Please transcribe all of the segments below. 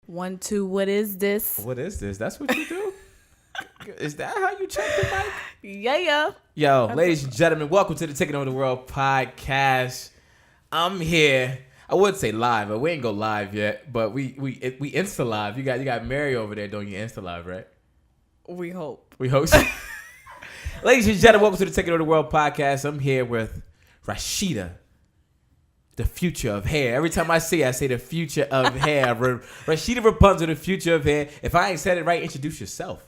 1, 2, what is this? What is this? That's what you do? Is that how you check the mic? Yeah. Yo, ladies and gentlemen, welcome to the Taking Over the World podcast. I'm here. I would say live, but we ain't go live yet. But we Insta live. You got Mary over there doing your Insta live, right? We hope. We host. Ladies and gentlemen, welcome to the Taking Over the World podcast. I'm here with Rasheda, the future of hair. Every time I say the future of hair. Rasheda Rapunzel, the future of hair. If I ain't said it right, introduce yourself.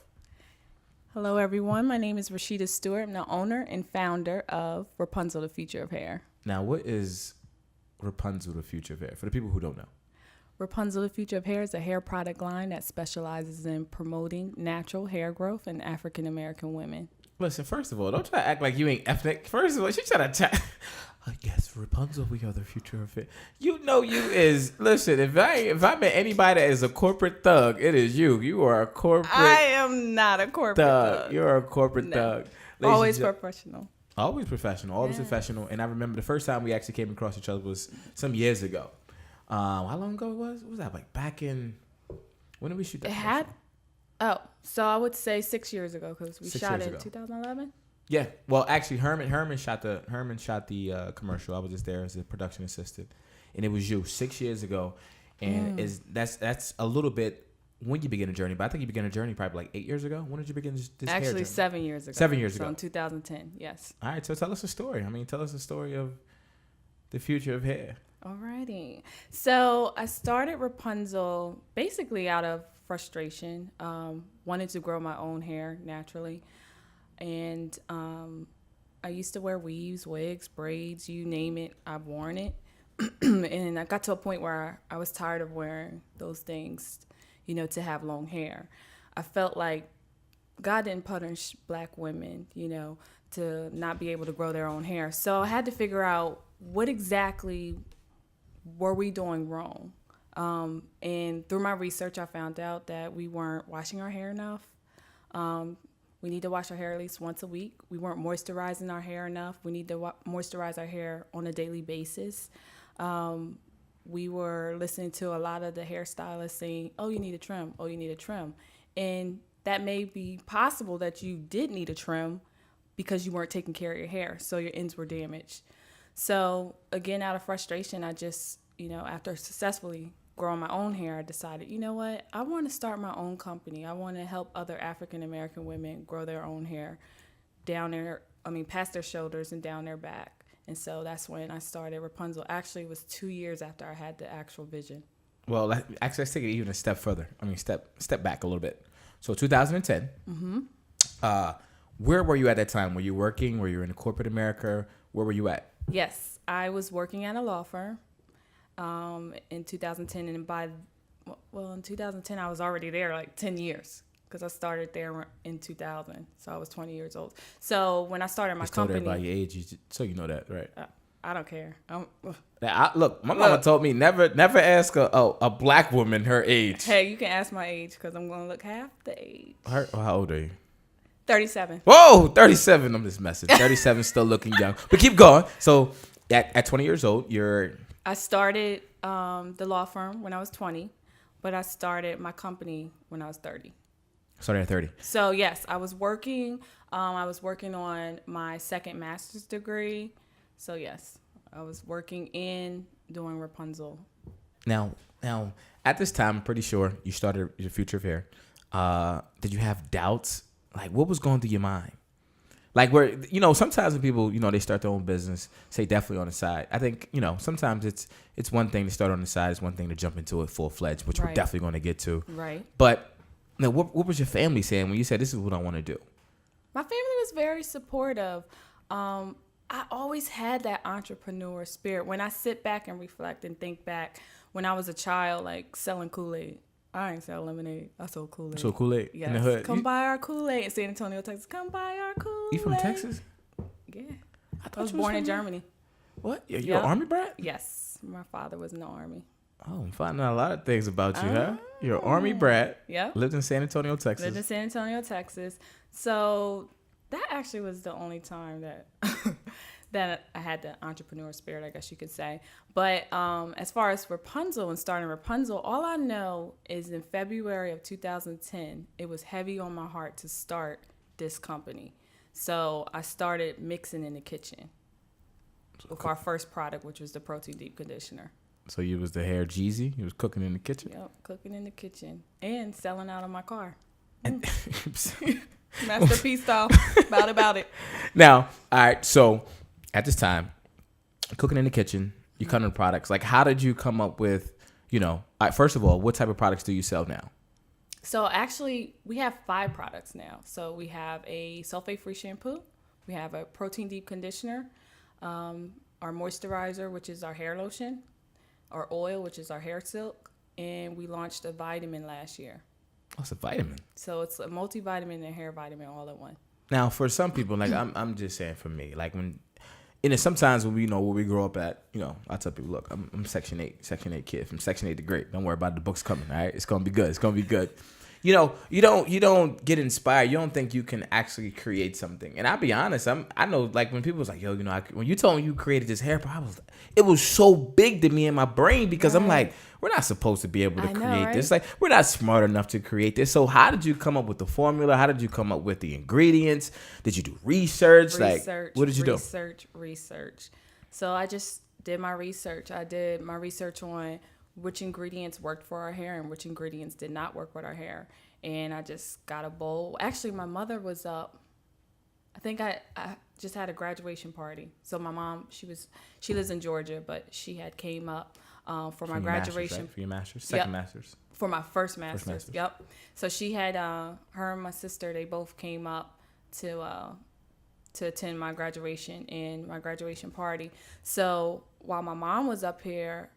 Hello, everyone. My name is Rasheda Stewart. I'm the owner and founder of Rapunzel, the future of hair. Now, what is Rapunzel, the future of hair? For the people who don't know. Rapunzel, the future of hair is a hair product line that specializes in promoting natural hair growth in African American women. Listen, first of all, don't try to act like you ain't ethnic. First of all, she trying to chat. Yes, Rapunzel, we are the future of it. You know you is. Listen, if I met anybody that is a corporate thug, it is you. You are a corporate. I am not a corporate thug. You're a corporate thug. Always professional. Always professional. Always professional. And I remember the first time we actually came across each other was some years ago. How long ago it was? What was that? Like back in. When did we shoot that? So I would say 6 years ago because we shot it in 2011. Yeah. Well, actually, Herman shot the commercial. I was just there as a production assistant, and it was you 6 years ago, and that's a little bit when you begin a journey. But I think you began a journey probably like 8 years ago. When did you begin this hair journey? 7 years ago. 7 years ago. So in 2010. Yes. All right. So tell us a story. Tell us a story of the future of hair. Alrighty. So I started Rapunzel basically out of frustration. Wanted to grow my own hair naturally. And I used to wear weaves, wigs, braids, you name it, I've worn it. And I got to a point where I was tired of wearing those things, to have long hair. I felt like God didn't punish black women, to not be able to grow their own hair. So I had to figure out what exactly were we doing wrong. And through my research, I found out that we weren't washing our hair enough. We need to wash our hair at least once a week. We weren't moisturizing our hair enough. We need to moisturize our hair on a daily basis. We were listening to a lot of the hairstylists saying, oh, you need a trim. Oh, you need a trim. And that may be possible that you did need a trim because you weren't taking care of your hair. So your ends were damaged. So again, out of frustration, I just, after successfully growing my own hair, I decided, you know what? I want to start my own company. I want to help other African American women grow their own hair past their shoulders and down their back. And so that's when I started Rapunzel. Actually, it was 2 years after I had the actual vision. Well, actually, let's take it even a step further. Step back a little bit. So 2010. Mm-hmm. Where were you at that time? Were you working? Were you in corporate America? Where were you at? Yes, I was working at a law firm. In 2010, and in 2010 I was already there like 10 years because I started there in 2000, so I was 20 years old. So when I started my company, told everybody your age, so you know that, right? I don't care. My mama told me never ask a black woman her age. Hey, you can ask my age because I'm gonna look half the age. How old are you? 37. Whoa, 37. I'm just messing. 37 still looking young, but keep going. So at 20 years old, I started the law firm when I was 20, but I started my company when I was 30. Started at 30. So, yes, I was working. I was working on my second master's degree. So, yes, I was working in doing Rapunzel. Now, at this time, I'm pretty sure you started your future of hair. Did you have doubts? Like, what was going through your mind? Like where, sometimes when people, they start their own business, say definitely on the side. I think, sometimes it's one thing to start on the side. It's one thing to jump into it full-fledged, which we're definitely going to get to. Right. But what was your family saying when you said, this is what I want to do? My family was very supportive. I always had that entrepreneur spirit. When I sit back and reflect and think back, when I was a child, like selling Kool-Aid. I ain't sell lemonade. I sold Kool-Aid. So Kool-Aid yes. in the hood. Come buy our Kool-Aid in San Antonio, Texas. Come buy our Kool-Aid. You from Texas? Yeah. I was born in Germany. What? You're an Army brat? Yes. My father was in the Army. Oh, I'm finding out a lot of things about you, huh? You're an Army brat. Yeah. Lived in San Antonio, Texas. Lived in San Antonio, Texas. So that actually was the only time that that I had the entrepreneur spirit, I guess you could say. But as far as Rapunzel and starting Rapunzel, all I know is in February of 2010, it was heavy on my heart to start this company. So I started mixing in the kitchen with our first product, which was the protein deep conditioner. So you was the hair Jeezy? You was cooking in the kitchen? Yep, cooking in the kitchen and selling out of my car. And Masterpiece style. About it. Now, all right. So at this time, cooking in the kitchen, you cut in products. Like, how did you come up with, first of all, what type of products do you sell now? So actually, we have 5 products now. So we have a sulfate-free shampoo. We have a protein deep conditioner, our moisturizer, which is our hair lotion, our oil, which is our hair silk, and we launched a vitamin last year. Oh, it's a vitamin. So it's a multivitamin and a hair vitamin all in one. Now, for some people, like I'm just saying, for me, like sometimes when where we grow up at, I tell people, look, I'm Section 8 kid from Section 8 to great. Don't worry about it, the books coming. All right, it's gonna be good. It's gonna be good. You don't get inspired. You don't think you can actually create something. And I'll be honest, I know, like, when people was like, yo, when you told me you created this hair product, it was so big to me in my brain because I'm like, we're not supposed to be able to create this. Like, we're not smart enough to create this. So how did you come up with the formula? How did you come up with the ingredients? Did you do research? Like, what did you do? Research. So I just did my research. I did my research on which ingredients worked for our hair and which ingredients did not work with our hair. And I just got a bowl. Actually, my mother was up. I think I just had a graduation party. So my mom, she lives in Georgia, but she had came up for my graduation. For your master's? Second master's? For my first master's. Yep. So she had, her and my sister, they both came up to attend my graduation and my graduation party. So while my mom was up here,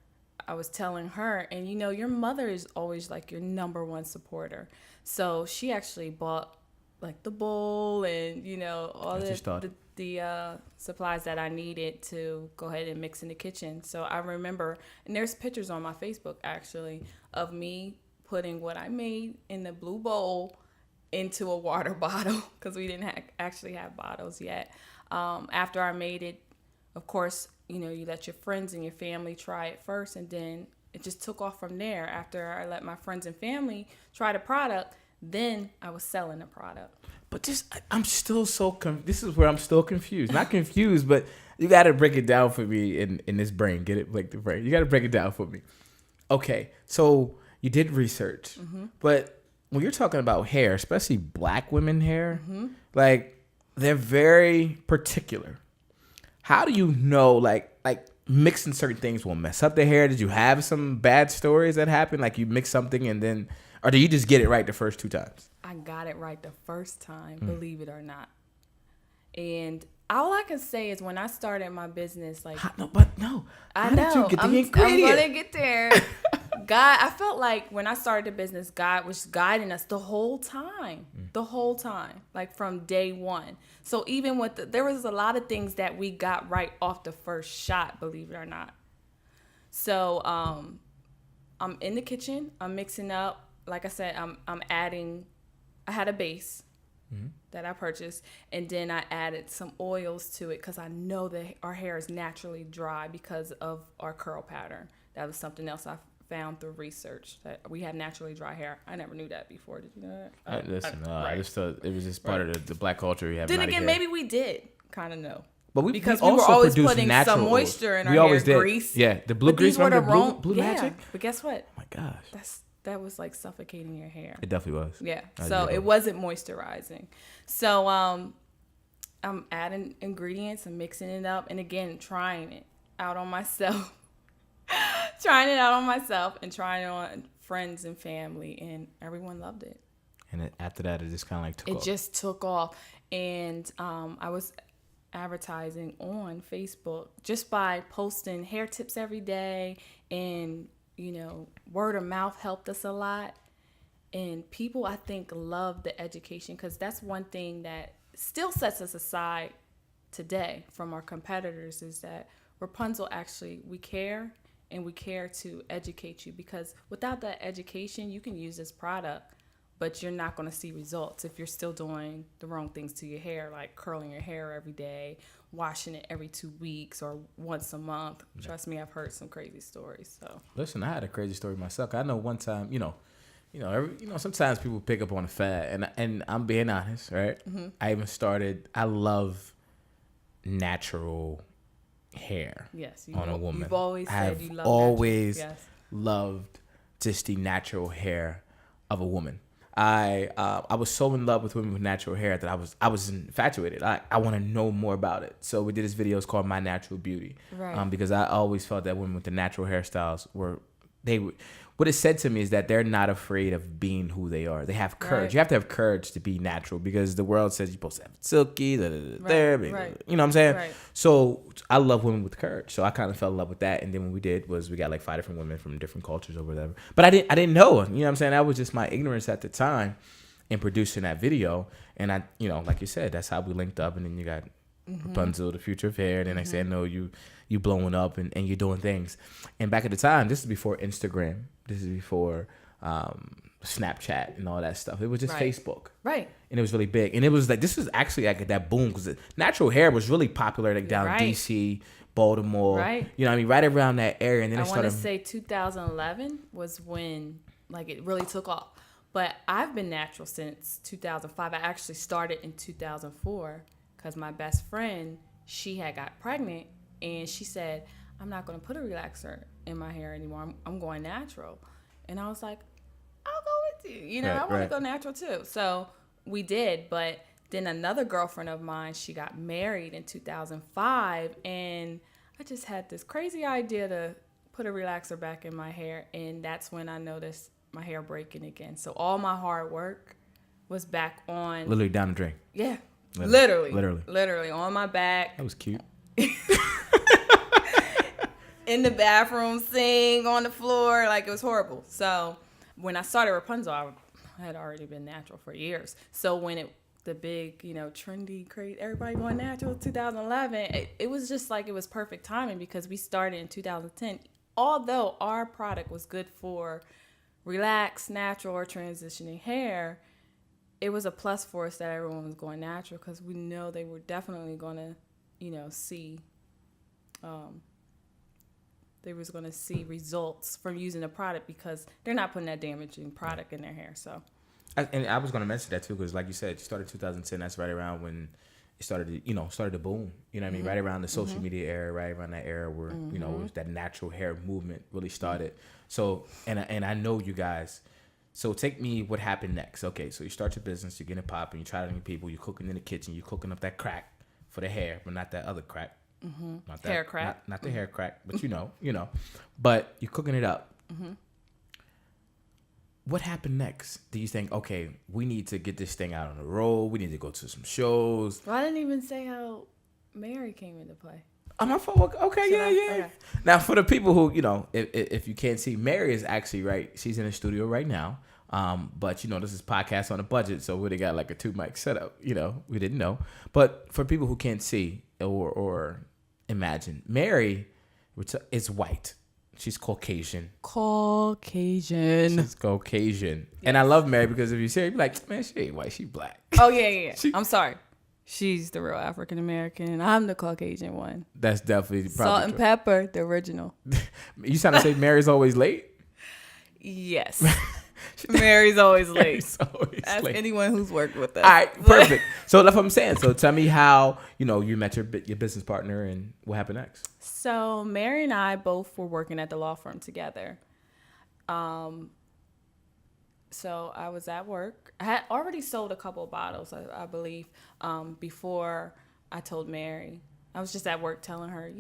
I was telling her, and your mother is always like your number one supporter. So she actually bought like the bowl and all the supplies that I needed to go ahead and mix in the kitchen. So I remember, and there's pictures on my Facebook actually of me putting what I made in the blue bowl into a water bottle because we didn't actually have bottles yet. After I made it, of course, you let your friends and your family try it first, and then it just took off from there. After I let my friends and family try the product, then I was selling the product. But I'm still so this is where I'm still confused. Not confused, but you got to break it down for me in this brain. Get it, like the brain. You got to break it down for me. Okay, so you did research, but when you're talking about hair, especially black women hair, like they're very particular. How do you know, like mixing certain things will mess up the hair? Did you have some bad stories that happened? Like you mix something and then, or do you just get it right the first 2 times? I got it right the first time, believe it or not. And all I can say is when I started my business, like... I know. How did you get the ingredient? I'm going to get there. God, I felt like when I started the business, God was guiding us the whole time, like from day one. So even there was a lot of things that we got right off the first shot, believe it or not. So I'm in the kitchen, I'm mixing up. Like I said, I'm adding, I had a base that I purchased, and then I added some oils to it because I know that our hair is naturally dry because of our curl pattern. That was something else I found through research, that we have naturally dry hair. I never knew that before. Did you know that? I just thought it was just part of the black culture. We have. Then again, maybe we did kind of know. But we because we were always putting some moisture in our hair. Did. Grease. Yeah, the blue grease. Remember blue magic? But guess what? Oh my gosh. That was like suffocating your hair. It definitely was. Yeah. So it wasn't moisturizing. So I'm adding ingredients and mixing it up, and again trying it out on myself. And trying it on friends and family, and everyone loved it. And after that, it just kind of like took off. It just took off, and I was advertising on Facebook just by posting hair tips every day, and word of mouth helped us a lot. And people, I think, love the education because that's one thing that still sets us aside today from our competitors is that Rapunzel actually, we care. And we care to educate you because without that education, you can use this product, but you're not going to see results if you're still doing the wrong things to your hair, like curling your hair every day, washing it every 2 weeks or once a month. Yeah. Trust me, I've heard some crazy stories. So listen, I had a crazy story myself. I know one time, sometimes people pick up on a fad, and I'm being honest, right? I love natural hair. Yes, on a woman. You've always said you love always natural. Yes. loved just the natural hair of a woman. I was so in love with women with natural hair that I was infatuated. I want to know more about it. So we did this video. It's called My Natural Beauty. Right. Because I always felt that women with the natural hairstyles what it said to me is that they're not afraid of being who they are. They have courage. Right. You have to have courage to be natural because the world says you're supposed to have it silky, right. You know what I'm saying? Right. So I love women with courage. So I kind of fell in love with that. And then what we did was we got like 5 different women from different cultures or whatever. But I didn't know. You know what I'm saying? That was just my ignorance at the time in producing that video. And I, like you said, that's how we linked up. And then you got Rapunzel, the future of hair. Then I said, no, you blowing up and you're doing things. And back at the time, this is before Instagram. This is before Snapchat and all that stuff. It was just Facebook. Right. And it was really big. And it was like, this was actually like that boom because natural hair was really popular like down DC, Baltimore. Right. You know what I mean? Right around that area. And then I want to say 2011 was when like it really took off. But I've been natural since 2005. I actually started in 2004 because my best friend, she had got pregnant and she said, I'm not going to put a relaxer in my hair anymore. I'm going natural. And I was like, I'll go with you. I want to go natural too. So we did. But then another girlfriend of mine, she got married in 2005. And I just had this crazy idea to put a relaxer back in my hair. And that's when I noticed my hair breaking again. So all my hard work was back on. Literally down the drain. Yeah. Literally on my back. That was cute. In the bathroom, sing on the floor, like it was horrible. So when I started Rapunzel, I had already been natural for years. So when the big, trendy, crazy, everybody going natural, 2011, it was just like it was perfect timing because we started in 2010. Although our product was good for relaxed, natural, or transitioning hair, it was a plus for us that everyone was going natural because we know they were definitely going to, see. They was going to see results from using the product because they're not putting that damaging product in their hair. So, and I was going to mention that too because, like you said, you started 2010. That's right around when it started to boom. You know what I mean? Right around the social media era, right around that era where it was that natural hair movement really started. So, and I know you guys. So take me what happened next. Okay, so you start your business, you're getting it popping, you try it on your people, you're cooking in the kitchen, you're cooking up that crack for the hair, but not that other crack. Not that, hair crack. Not the hair crack, but you know. But you're cooking it up. What happened next? Do you think, okay, we need to get this thing out on the road, we need to go to some shows? Well, I didn't even say how Mary came into play. Oh, my fault. Okay, yeah. Okay. Now, for the people who, if you can't see, Mary is actually, right, she's in the studio right now. But, this is podcast on a budget, so we would have got like a 2-mic setup, we didn't know. But for people who can't see or imagine, Mary is white. She's Caucasian. She's Caucasian. Yes. And I love Mary because if you see her, you'd be like, man, she ain't white, she black. Oh, yeah. I'm sorry. She's the real African American, and I'm the Caucasian one. That's definitely Salt and pepper, the original. You trying to say Mary's always late? Yes. Mary's always late. Ask late. Anyone who's worked with us. All right, perfect. So that's what I'm saying. So tell me how, you met your business partner and what happened next. So Mary and I both were working at the law firm together. So I was at work. I had already sold a couple of bottles, I believe, before I told Mary. I was just at work telling her,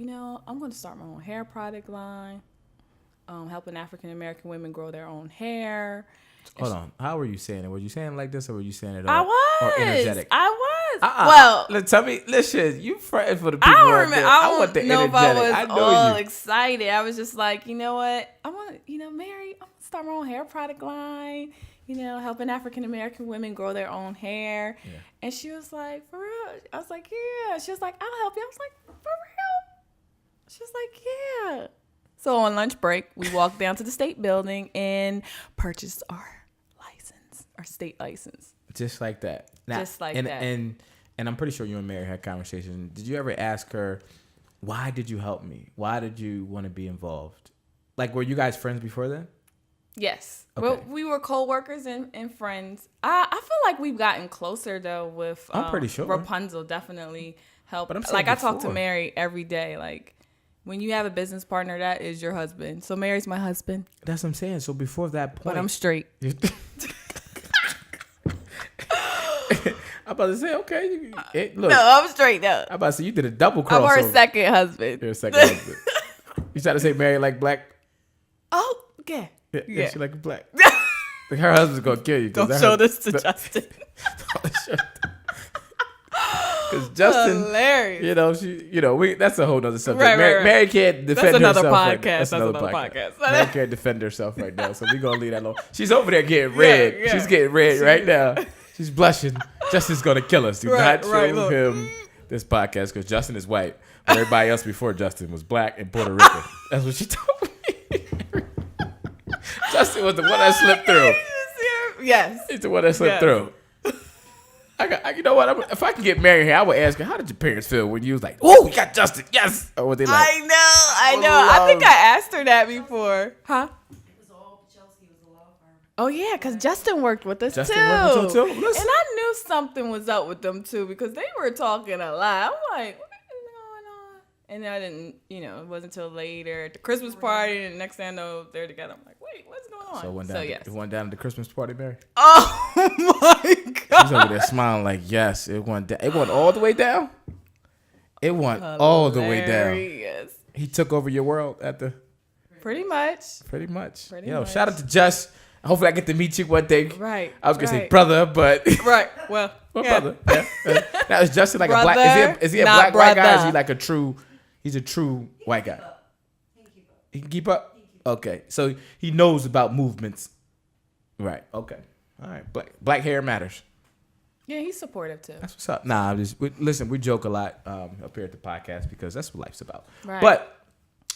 I'm going to start my own hair product line, helping African American women grow their own hair. Hold on. How were you saying it? Were you saying it like this or were you saying it I was. Or energetic? I was. Well, tell me, listen, you fretting for the people out there. I want the energetic. I was all excited. I was just like, you know what? I want, Mary, I'm going to start my own hair product line, helping African American women grow their own hair. Yeah. And she was like, for real? I was like, yeah. She was like, I'll help you. I was like, for real? She was like, yeah. So on lunch break, we walked down to the state building and purchased our our state license. Just like that. Now, Just like and, that. And I'm pretty sure you and Mary had conversations. Did you ever ask her, why did you help me? Why did you want to be involved? Like, were you guys friends before then? Yes. Okay. Well, we were co-workers and friends. I feel like we've gotten closer, though, with I'm pretty sure. Rapunzel definitely helped. But I'm saying like, I talk to before. Mary every day. Like, when you have a business partner, that is your husband. So Mary's my husband. That's what I'm saying. So before that point. But I'm straight. I'm about to say, okay. Look, No, I'm straight, though. I'm about to say, you did a double crossover. I'm her second husband. You're a second husband. You trying to say Mary like black? Oh, yeah. Yeah. She like black. Like her husband's going to kill you. Don't show this to Justin. Because Justin, hilarious. that's a whole nother subject. Right, Mary, right. Mary can't defend That's another herself. podcast. That's another podcast. Mary can't defend herself right now, so we're going to leave that alone. She's over there getting red. Yeah. She's getting red right now. She's blushing. Justin's going to kill us. Do not show look. him this podcast because Justin is white. But everybody else before Justin was black and Puerto Rican. That's what she told me. Justin was the one that slipped through. Yes. He's the one that slipped through. You know what? If I could get married here, I would ask her, how did your parents feel when you was like, oh, we got Justin, yes? Or were they like, I know. I think I asked her that before. Huh? Oh, yeah, because Justin worked with us, Justin too. worked with you, too? And Listen. I knew something was up with them, too, because they were talking a lot. I'm like, what is going on? And I didn't, it wasn't until later at the Christmas party, and the next thing I know, they're together. I'm like, wait, what's going on? So it went down to the Christmas party, Mary? Oh, my God. She's over there smiling like, yes, it went down. It went all the way down? It went all the way down. Yes. He took over your world at the... Pretty much. Pretty much. Pretty much. Shout out to Just. Hopefully I get to meet you one day. Right. I was going to say brother, but... Right. Well, brother. Yeah. Now, is Justin like brother, a black... Is he a not black white guy? Or is brother. he like a true... He's a true white guy? He can keep up? Okay. So he knows about movements. Right. Okay. All right. Black hair matters. Yeah, he's supportive, too. That's what's up. Nah, listen, we joke a lot up here at the podcast because that's what life's about. Right. But,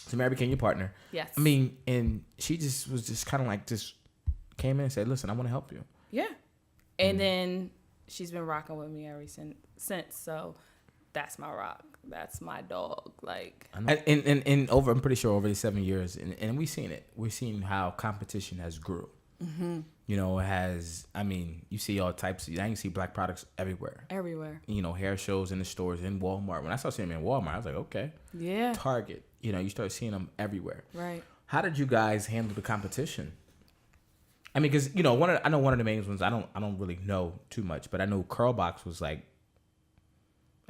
so Mary became your partner. Yes. I mean, and she just was just kind of like just came in and said, listen, I want to help you. Yeah. And then she's been rocking with me ever since. So that's my rock. That's my dog. Like, And over, I'm pretty sure over the 7 years, and we've seen it. We've seen how competition has grew. Mm-hmm. It has, you see all types of, I can see black products everywhere. Everywhere. Hair shows in the stores, in Walmart. When I started seeing them in Walmart, I was like, okay. Yeah. Target. You start seeing them everywhere. Right. How did you guys handle the competition? Because I know one of the main ones. I don't really know too much, but I know Curlbox was like.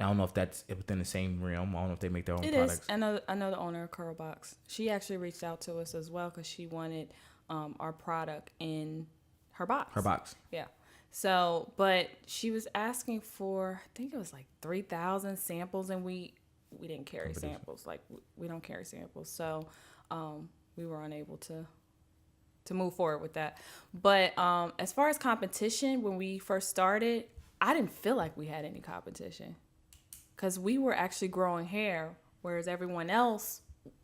I don't know if that's within the same realm. I don't know if they make their own products. It is. I know the owner of Curlbox. She actually reached out to us as well because she wanted our product in her box. Her box. Yeah. So, but she was asking for, I think it was like 3,000 samples, and we didn't carry samples. Like, we don't carry samples. So, we were unable to move forward with that. But as far as competition, when we first started, I didn't feel like we had any competition because we were actually growing hair, whereas everyone else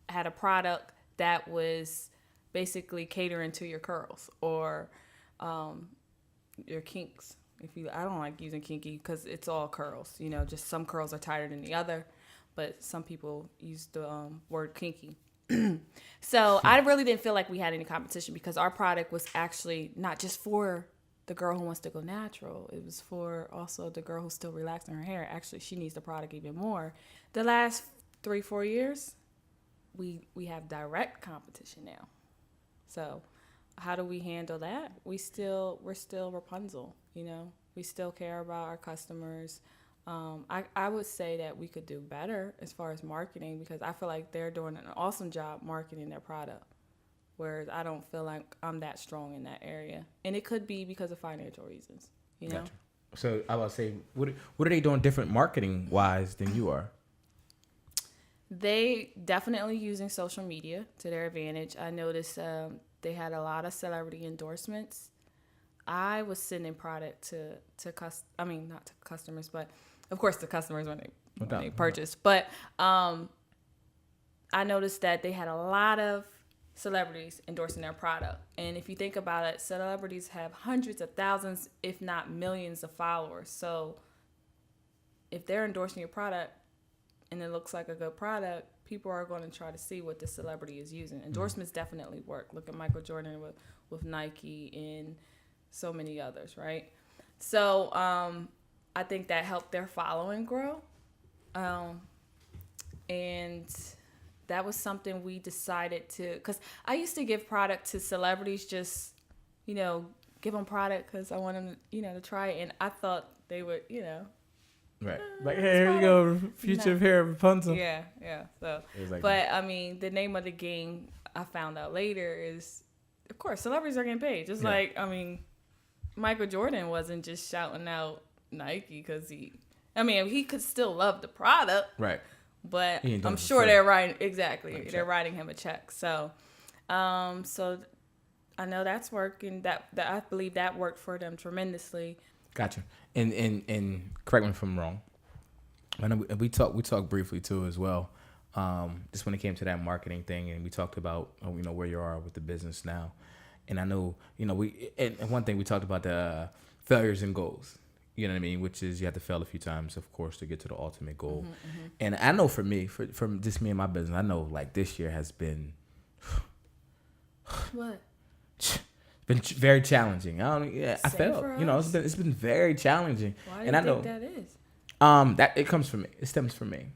had a product that was basically catering to your curls or your kinks. I don't like using kinky because it's all curls. Just some curls are tighter than the other, but some people use the word kinky. So I really didn't feel like we had any competition because our product was actually not just for the girl who wants to go natural. It was for also the girl who's still relaxing her hair. Actually, she needs the product even more. The last 3-4 years, we have direct competition now. So how do we handle that? We're still Rapunzel, We still care about our customers. I would say that we could do better as far as marketing because I feel like they're doing an awesome job marketing their product, whereas I don't feel like I'm that strong in that area. And it could be because of financial reasons, Gotcha. So I would say, what are they doing different marketing-wise than you are? They definitely using social media to their advantage. I noticed they had a lot of celebrity endorsements. I was sending product not to customers, but of course the customers when they purchase. But I noticed that they had a lot of celebrities endorsing their product. And if you think about it, celebrities have hundreds of thousands, if not millions of followers. So if they're endorsing your product and it looks like a good product, people are going to try to see what the celebrity is using. Endorsements definitely work. Look at Michael Jordan with Nike and so many others, right? So I think that helped their following grow. And that was something we decided to, because I used to give product to celebrities, just, give them product because I want them to, to try it. And I thought they would, Right. Like, hey, here you go, future of hair Rapunzel. Yeah. So, like but I mean, the name of the game I found out later is, of course, celebrities are getting paid. Just like, I mean, Michael Jordan wasn't just shouting out Nike because he could still love the product. Right. But I'm sure they're writing, exactly, they're writing him a check. So, so I know that's working. That I believe that worked for them tremendously. Gotcha. And correct me if I'm wrong. I know we talked briefly too as well. Just when it came to that marketing thing, and we talked about where you are with the business now. And I know and one thing we talked about the failures and goals. You know what I mean? Which is you have to fail a few times, of course, to get to the ultimate goal. Mm-hmm. And I know for me, from just me and my business, I know like this year has been what? Been very challenging. I failed. It's been very challenging. Why do you think that is? That it comes from me. It stems from me.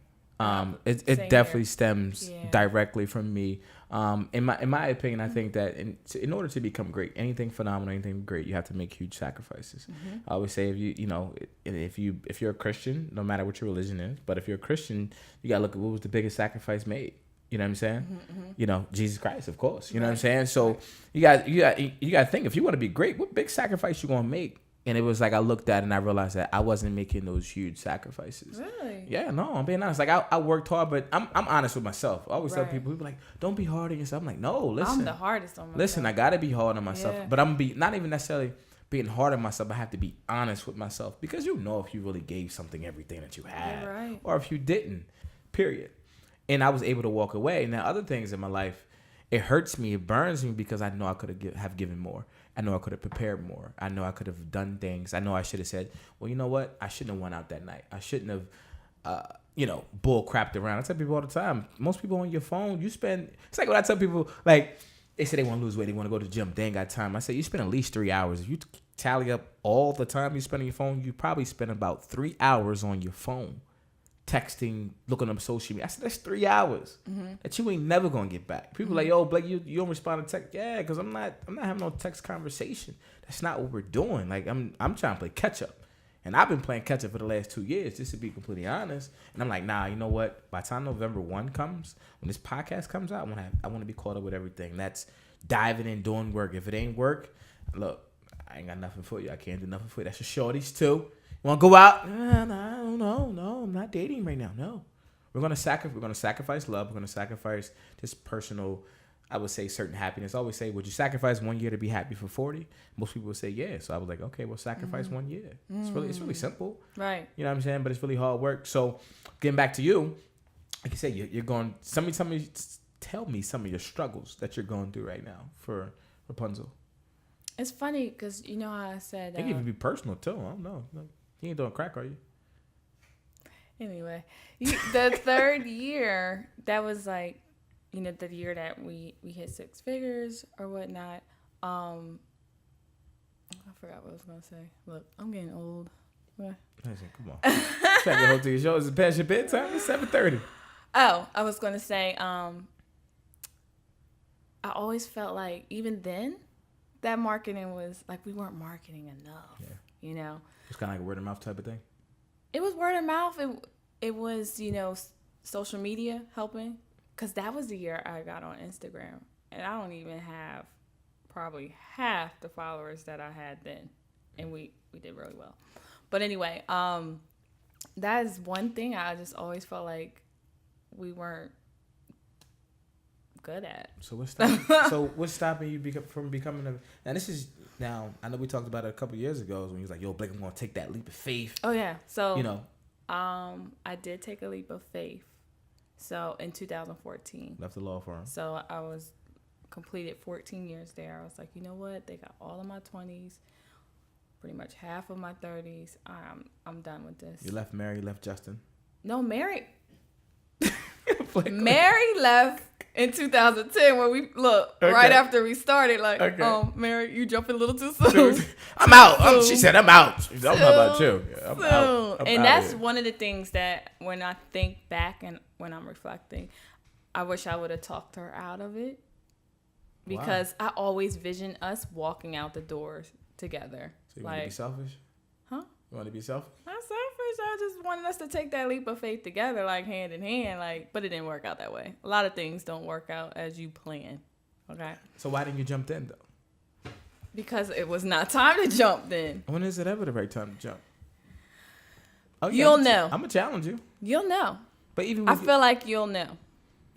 It definitely stems directly from me. In my opinion, I think that in order to become great, anything phenomenal, anything great, you have to make huge sacrifices. Mm-hmm. I always say if you're a Christian, no matter what your religion is, but if you're a Christian, you gotta look at what was the biggest sacrifice made. You know what I'm saying? Mm-hmm. Jesus Christ, of course. You know what I'm saying? So you got to think, if you want to be great, what big sacrifice you gonna make? And it was like I looked at it and I realized that I wasn't making those huge sacrifices. Really? Yeah, no, I'm being honest. Like I worked hard, but I'm honest with myself. I always tell people like, don't be hard on yourself. I'm like, no, listen. I'm the hardest on myself. Listen, I gotta be hard on myself. Yeah. But I'm not even necessarily being hard on myself. I have to be honest with myself, because if you really gave something everything that you had, right, or if you didn't. Period. And I was able to walk away. Now, other things in my life, it hurts me, it burns me, because I know I could have given more. I know I could have prepared more. I know I could have done things. I know I should have said, well, you know what? I shouldn't have went out that night. I shouldn't have, bull crapped around. I tell people all the time, most people on your phone, it's like when I tell people, like, they say they want to lose weight, they want to go to the gym, they ain't got time. I say, you spend at least 3 hours. If you tally up all the time you spend on your phone, you probably spend about 3 hours on your phone. Texting, looking up social media. I said, that's 3 hours that you ain't never gonna get back. People like, yo, Blake, you don't respond to text. Yeah, because I'm not having no text conversation. That's not what we're doing. Like I'm trying to play catch up, and I've been playing catch up for the last 2 years, just to be completely honest. And I'm like, nah, you know what? By the time November 1 comes, when this podcast comes out, I want to be caught up with everything. That's diving in, doing work. If it ain't work, look, I ain't got nothing for you. I can't do nothing for you. That's your shorties too. You want to go out? No, I'm not dating right now. No, we're gonna sacrifice love. We're gonna sacrifice this personal, I would say, certain happiness. I always say, would you sacrifice 1 year to be happy for 40? Most people would say yeah. So I was like, okay, we'll sacrifice 1 year. It's really simple, right? You know what I'm saying? But it's really hard work. So getting back to you, like you said, you're going. Tell me some of your struggles that you're going through right now for Rapunzel. It's funny because you know how I said it can even be personal too. I don't know. You ain't doing crack, are you? Anyway, the third year, that was like, the year that we hit 6 figures or whatnot. I forgot what I was going to say. Look, I'm getting old. What? Listen, come on. Trying to get hold to your show. Is it past your bedtime? It's 7:30. Oh, I was going to say, I always felt like even then, that marketing was like we weren't marketing enough. Yeah. It's kind of like a word of mouth type of thing. It was word of mouth. It was, social media helping, because that was the year I got on Instagram, and I don't even have probably half the followers that I had then, and we did really well. But anyway, that is one thing I just always felt like we weren't good at. So what's stopping you from becoming a? And this is now. I know we talked about it a couple of years ago when he was like, "Yo, Blake, I'm gonna take that leap of faith." Oh yeah. So I did take a leap of faith. So in 2014, left the law firm. So I was completed 14 years there. I was like, you know what? They got all of my 20s, pretty much half of my 30s. I'm done with this. You left Mary, you left Justin. No, Mary left in 2010 when we right after we started. Like, Mary, you jumping a little too soon. I'm out. She said, I'm out. I don't know about you. Yeah, I'm out. And that's one of the things that when I think back and when I'm reflecting, I wish I would have talked her out of it, because I always vision us walking out the doors together. So you want to be selfish? Huh? You want to be selfish? Not selfish. I just wanted us to take that leap of faith together, like hand in hand. Like, but it didn't work out that way. A lot of things don't work out as you plan. Okay. So why didn't you jump then, though? Because it was not time to jump then. When is it ever the right time to jump? Okay, You'll know. I'm gonna challenge you. You'll know. But even I feel like you'll know.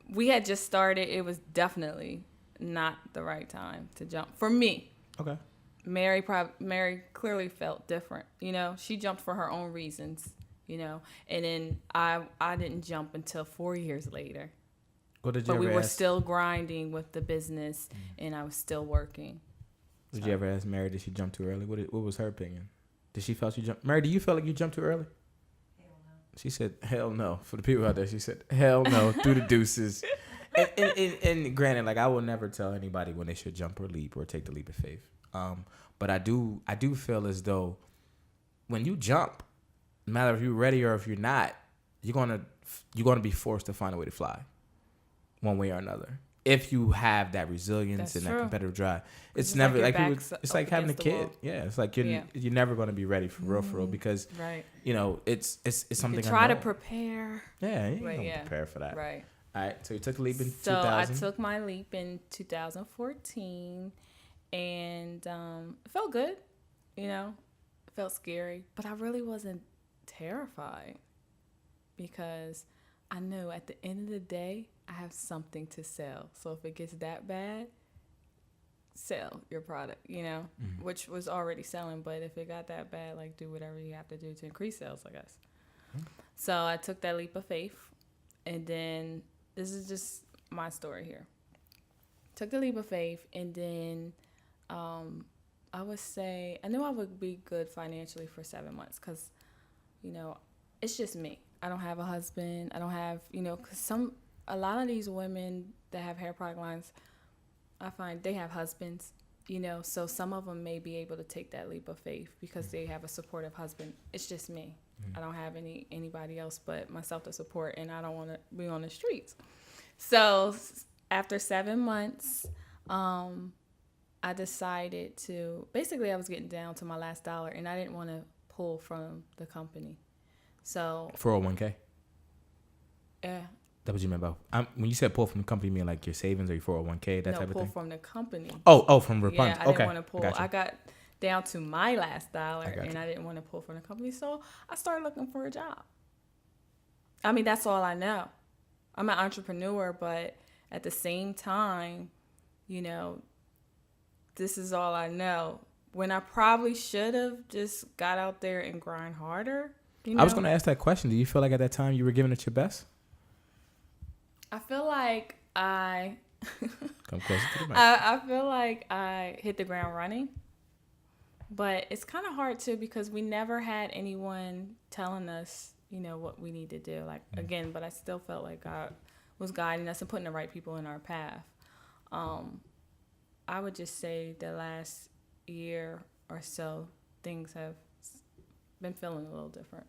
We had just started. It was definitely not the right time to jump for me. Okay. Mary clearly felt different. You know, she jumped for her own reasons. You know, and then I didn't jump until 4 years later. But we were still grinding with the business, and I was still working. Did you ever ask Mary, did she jump too early? What was her opinion? Did she feel you jumped? Mary, do you feel like you jumped too early? Hell no. She said, hell no. For the people out there, she said, hell no, through the deuces. And granted, like, I will never tell anybody when they should jump or leap or take the leap of faith. But I do feel as though when you jump, no matter if you're ready or if you're not, you're gonna be forced to find a way to fly, one way or another. If you have that resilience and that competitive drive, it's never like it's like having a kid. Yeah, it's like you're never gonna be ready for real because you know it's something. You try to prepare. Yeah, you don't prepare for that. Right. All right. So you took the leap in 2000. So I took my leap in 2014, and it felt good. You know, it felt scary, but I really wasn't terrified because I knew at the end of the day I have something to sell. So if it gets that bad, sell your product, you know, which was already selling. But if it got that bad, like, do whatever you have to do to increase sales, I guess. So I took that leap of faith, and then this is just my story here. Took the leap of faith, and then I would say I knew I would be good financially for 7 months because, you know, it's just me. I don't have a husband. I don't have, you know, because a lot of these women that have hair product lines, I find they have husbands, you know, so some of them may be able to take that leap of faith because they have a supportive husband. It's just me. I don't have anybody else but myself to support, and I don't want to be on the streets. So after 7 months, I decided to, basically I was getting down to my last dollar, and I didn't want to pull from the company. So 401k. Yeah. That's what you meant by when you said pull from the company, you mean like your savings or your 401k, that type of thing? No, pull from the company. Oh, from Rapunzel. Yeah, I didn't want to pull. I got down to my last dollar, and I didn't want to pull from the company, so I started looking for a job. I mean, that's all I know. I'm an entrepreneur, but at the same time, you know, this is all I know. When I probably should have just got out there and grind harder. You know? I was going to ask that question. Do you feel like at that time you were giving it your best? I feel like Come closer to the mic. I feel like I hit the ground running. But it's kind of hard, too, because we never had anyone telling us, you know, what we need to do. Like, again, but I still felt like God was guiding us and putting the right people in our path. I would just say the last year or so, things have been feeling a little different.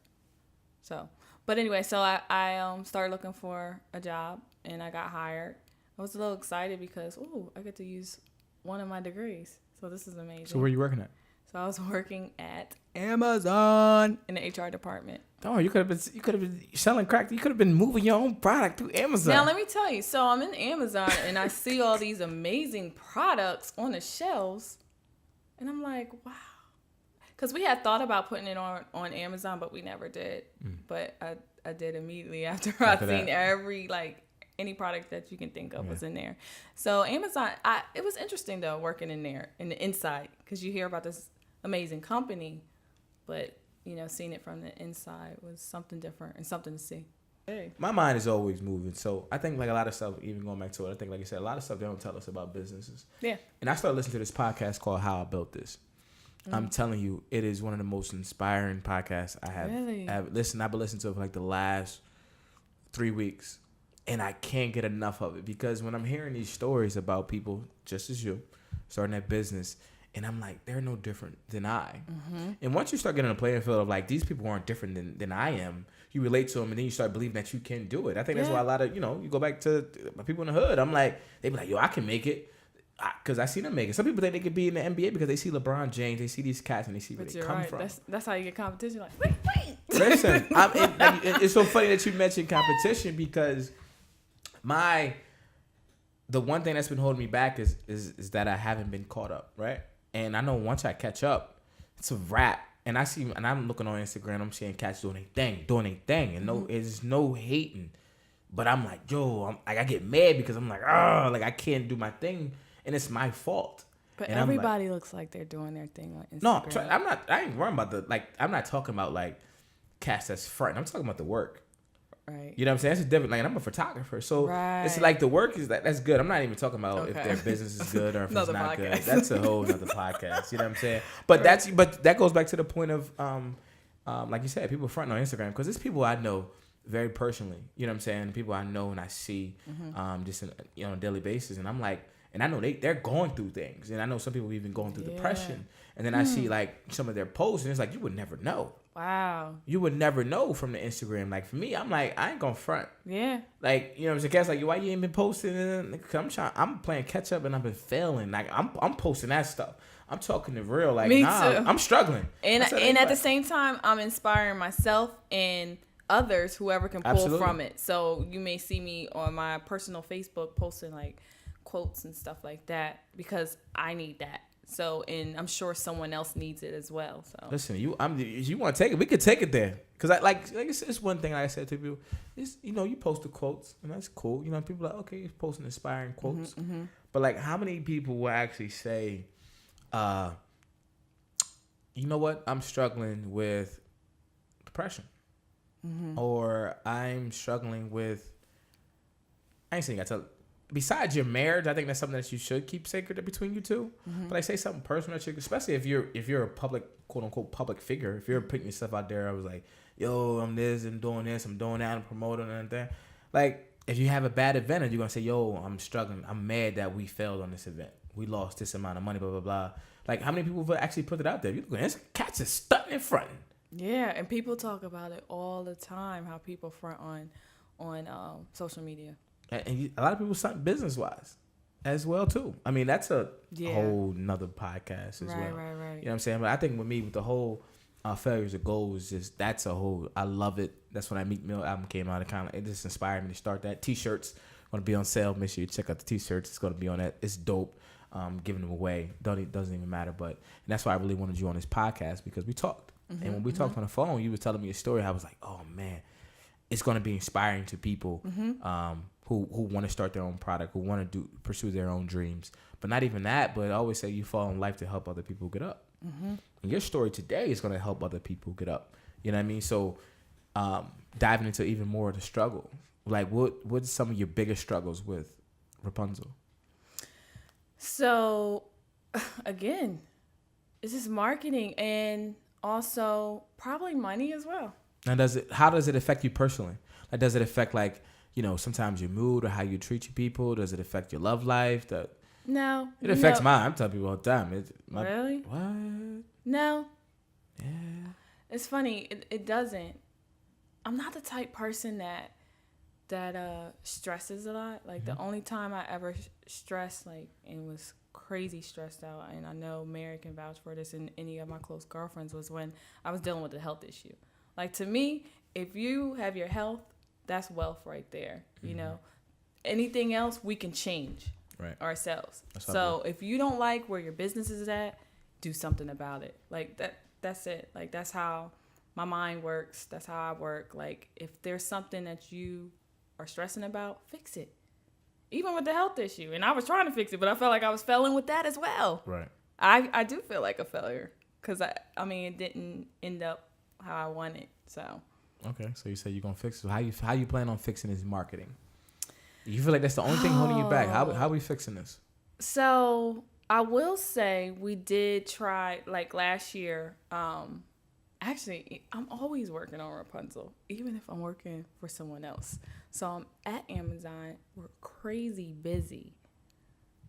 So, but anyway, so I started looking for a job, and I got hired. I was a little excited because, I get to use one of my degrees. So this is amazing. So where are you working at? So I was working at Amazon in the HR department. Oh, you could have been selling crack. You could have been moving your own product through Amazon. Now let me tell you. So I'm in Amazon and I see all these amazing products on the shelves, and I'm like, wow. Because we had thought about putting it on Amazon, but we never did. But I did immediately after I seen any product that you can think of was in there. So Amazon, it was interesting though working in there in the inside, because you hear about this amazing company, but you know, seeing it from the inside was something different and something to see. Hey. My mind is always moving. So I think like a lot of stuff, even going back to it, I think like I said, a lot of stuff they don't tell us about businesses. Yeah. And I started listening to this podcast called How I Built This. I'm telling you, it is one of the most inspiring podcasts I have. Really? I've been listening to it for like the last 3 weeks. And I can't get enough of it because when I'm hearing these stories about people just as you starting that business, and I'm like, they're no different than I. And once you start getting on a playing field of like, these people aren't different than I am, you relate to them and then you start believing that you can do it. I think that's why a lot of, you go back to people in the hood. I'm like, they be like, yo, I can make it. Because I see them make it. Some people think they could be in the NBA because they see LeBron James, they see these cats, and they see where they come from. That's how you get competition. Like, wait. Listen, it's so funny that you mentioned competition because the one thing that's been holding me back is that I haven't been caught up, right? And I know once I catch up, it's a wrap. And I'm looking on Instagram, I'm seeing cats doing their thing, and it's no hating. But I'm like, yo, I get mad because I'm like, I can't do my thing, and it's my fault. But and everybody looks like they're doing their thing on Instagram. No, I ain't worrying about I'm not talking about like cats that's front. I'm talking about the work. Right. You know what I'm saying? That's different. Like, I'm a photographer, so it's like the work is that's good. I'm not even talking about if their business is good or if it's not good. That's a whole other podcast. You know what I'm saying? But that goes back to the point of like you said, people fronting on Instagram because it's people I know very personally. You know what I'm saying? People I know and I see just on a daily basis, and I'm like, and I know they're going through things, and I know some people even going through depression, and then I see like some of their posts, and it's like you would never know. Wow. You would never know from the Instagram. Like for me, I'm like, I ain't gonna front. Yeah. Like, you know what I'm saying? Cats like, why you ain't been posting? I'm playing catch up and I've been failing. Like I'm posting that stuff. I'm talking to real. Like, me too. I'm struggling. And at the same time, I'm inspiring myself and others, whoever can pull from it. So you may see me on my personal Facebook posting like quotes and stuff like that because I need that. So, and I'm sure someone else needs it as well. So listen, you want to take it? We could take it there because it's one thing like I said to people. Is you post the quotes and that's cool. People are like, okay, you're posting inspiring quotes, but like how many people will actually say, you know what, I'm struggling with depression, or I'm struggling with. I ain't saying I tell. Besides your marriage, I think that's something that you should keep sacred between you two. But I say something personal, especially if you're a public, quote unquote, public figure. If you're putting yourself out there, I was like, yo, I'm this, I'm doing this, I'm doing that, I'm promoting and that. Like, if you have a bad event, and you're gonna say, yo, I'm struggling, I'm mad that we failed on this event, we lost this amount of money, blah blah blah. Like, how many people will actually put it out there? You look, this cats is stunting in front. Yeah, and people talk about it all the time. How people front on social media. And a lot of people something business wise as well too. I mean, that's a whole nother podcast as well. Right. You know what I'm saying? But I think with me, with the whole failures of goals, just that's a whole. I love it. That's when that Meek Mill album came out. It just inspired me to start that. T-shirts going to be on sale. Make sure you check out the T-shirts. It's going to be on that. It's dope. Giving them away doesn't even matter. But that's why I really wanted you on this podcast because we talked. And when we talked on the phone, you were telling me a story. I was like, oh man, it's going to be inspiring to people. Who want to start their own product, who want to pursue their own dreams. But not even that, but I always say you fall in life to help other people get up. And your story today is going to help other people get up. You know what I mean? So diving into even more of the struggle. Like, what's some of your biggest struggles with Rapunzel? So, again, it's just marketing and also probably money as well. And how does it affect you personally? Like, does it affect sometimes your mood or how you treat your people? Does it affect your love life? No. It affects mine. I'm telling people all the time. Really? What? No. Yeah. It's funny. It doesn't. I'm not the type person that stresses a lot. Like the only time I ever stressed and was crazy stressed out, and I know Mary can vouch for this and any of my close girlfriends, was when I was dealing with a health issue. Like to me, if you have your health, that's wealth right there. Anything else we can change ourselves. So if you don't like where your business is at, do something about it. Like that's it. Like that's how my mind works. That's how I work. Like if there's something that you are stressing about, fix it. Even with the health issue. And I was trying to fix it, but I felt like I was failing with that as well. Right. I do feel like a failure because it didn't end up how I wanted. So Okay, so you say you're gonna fix it. So how you plan on fixing this marketing? You feel like that's the only thing holding you back. How are we fixing this? So I will say we did try like last year. Actually, I'm always working on Rapunzel, even if I'm working for someone else. So I'm at Amazon. We're crazy busy.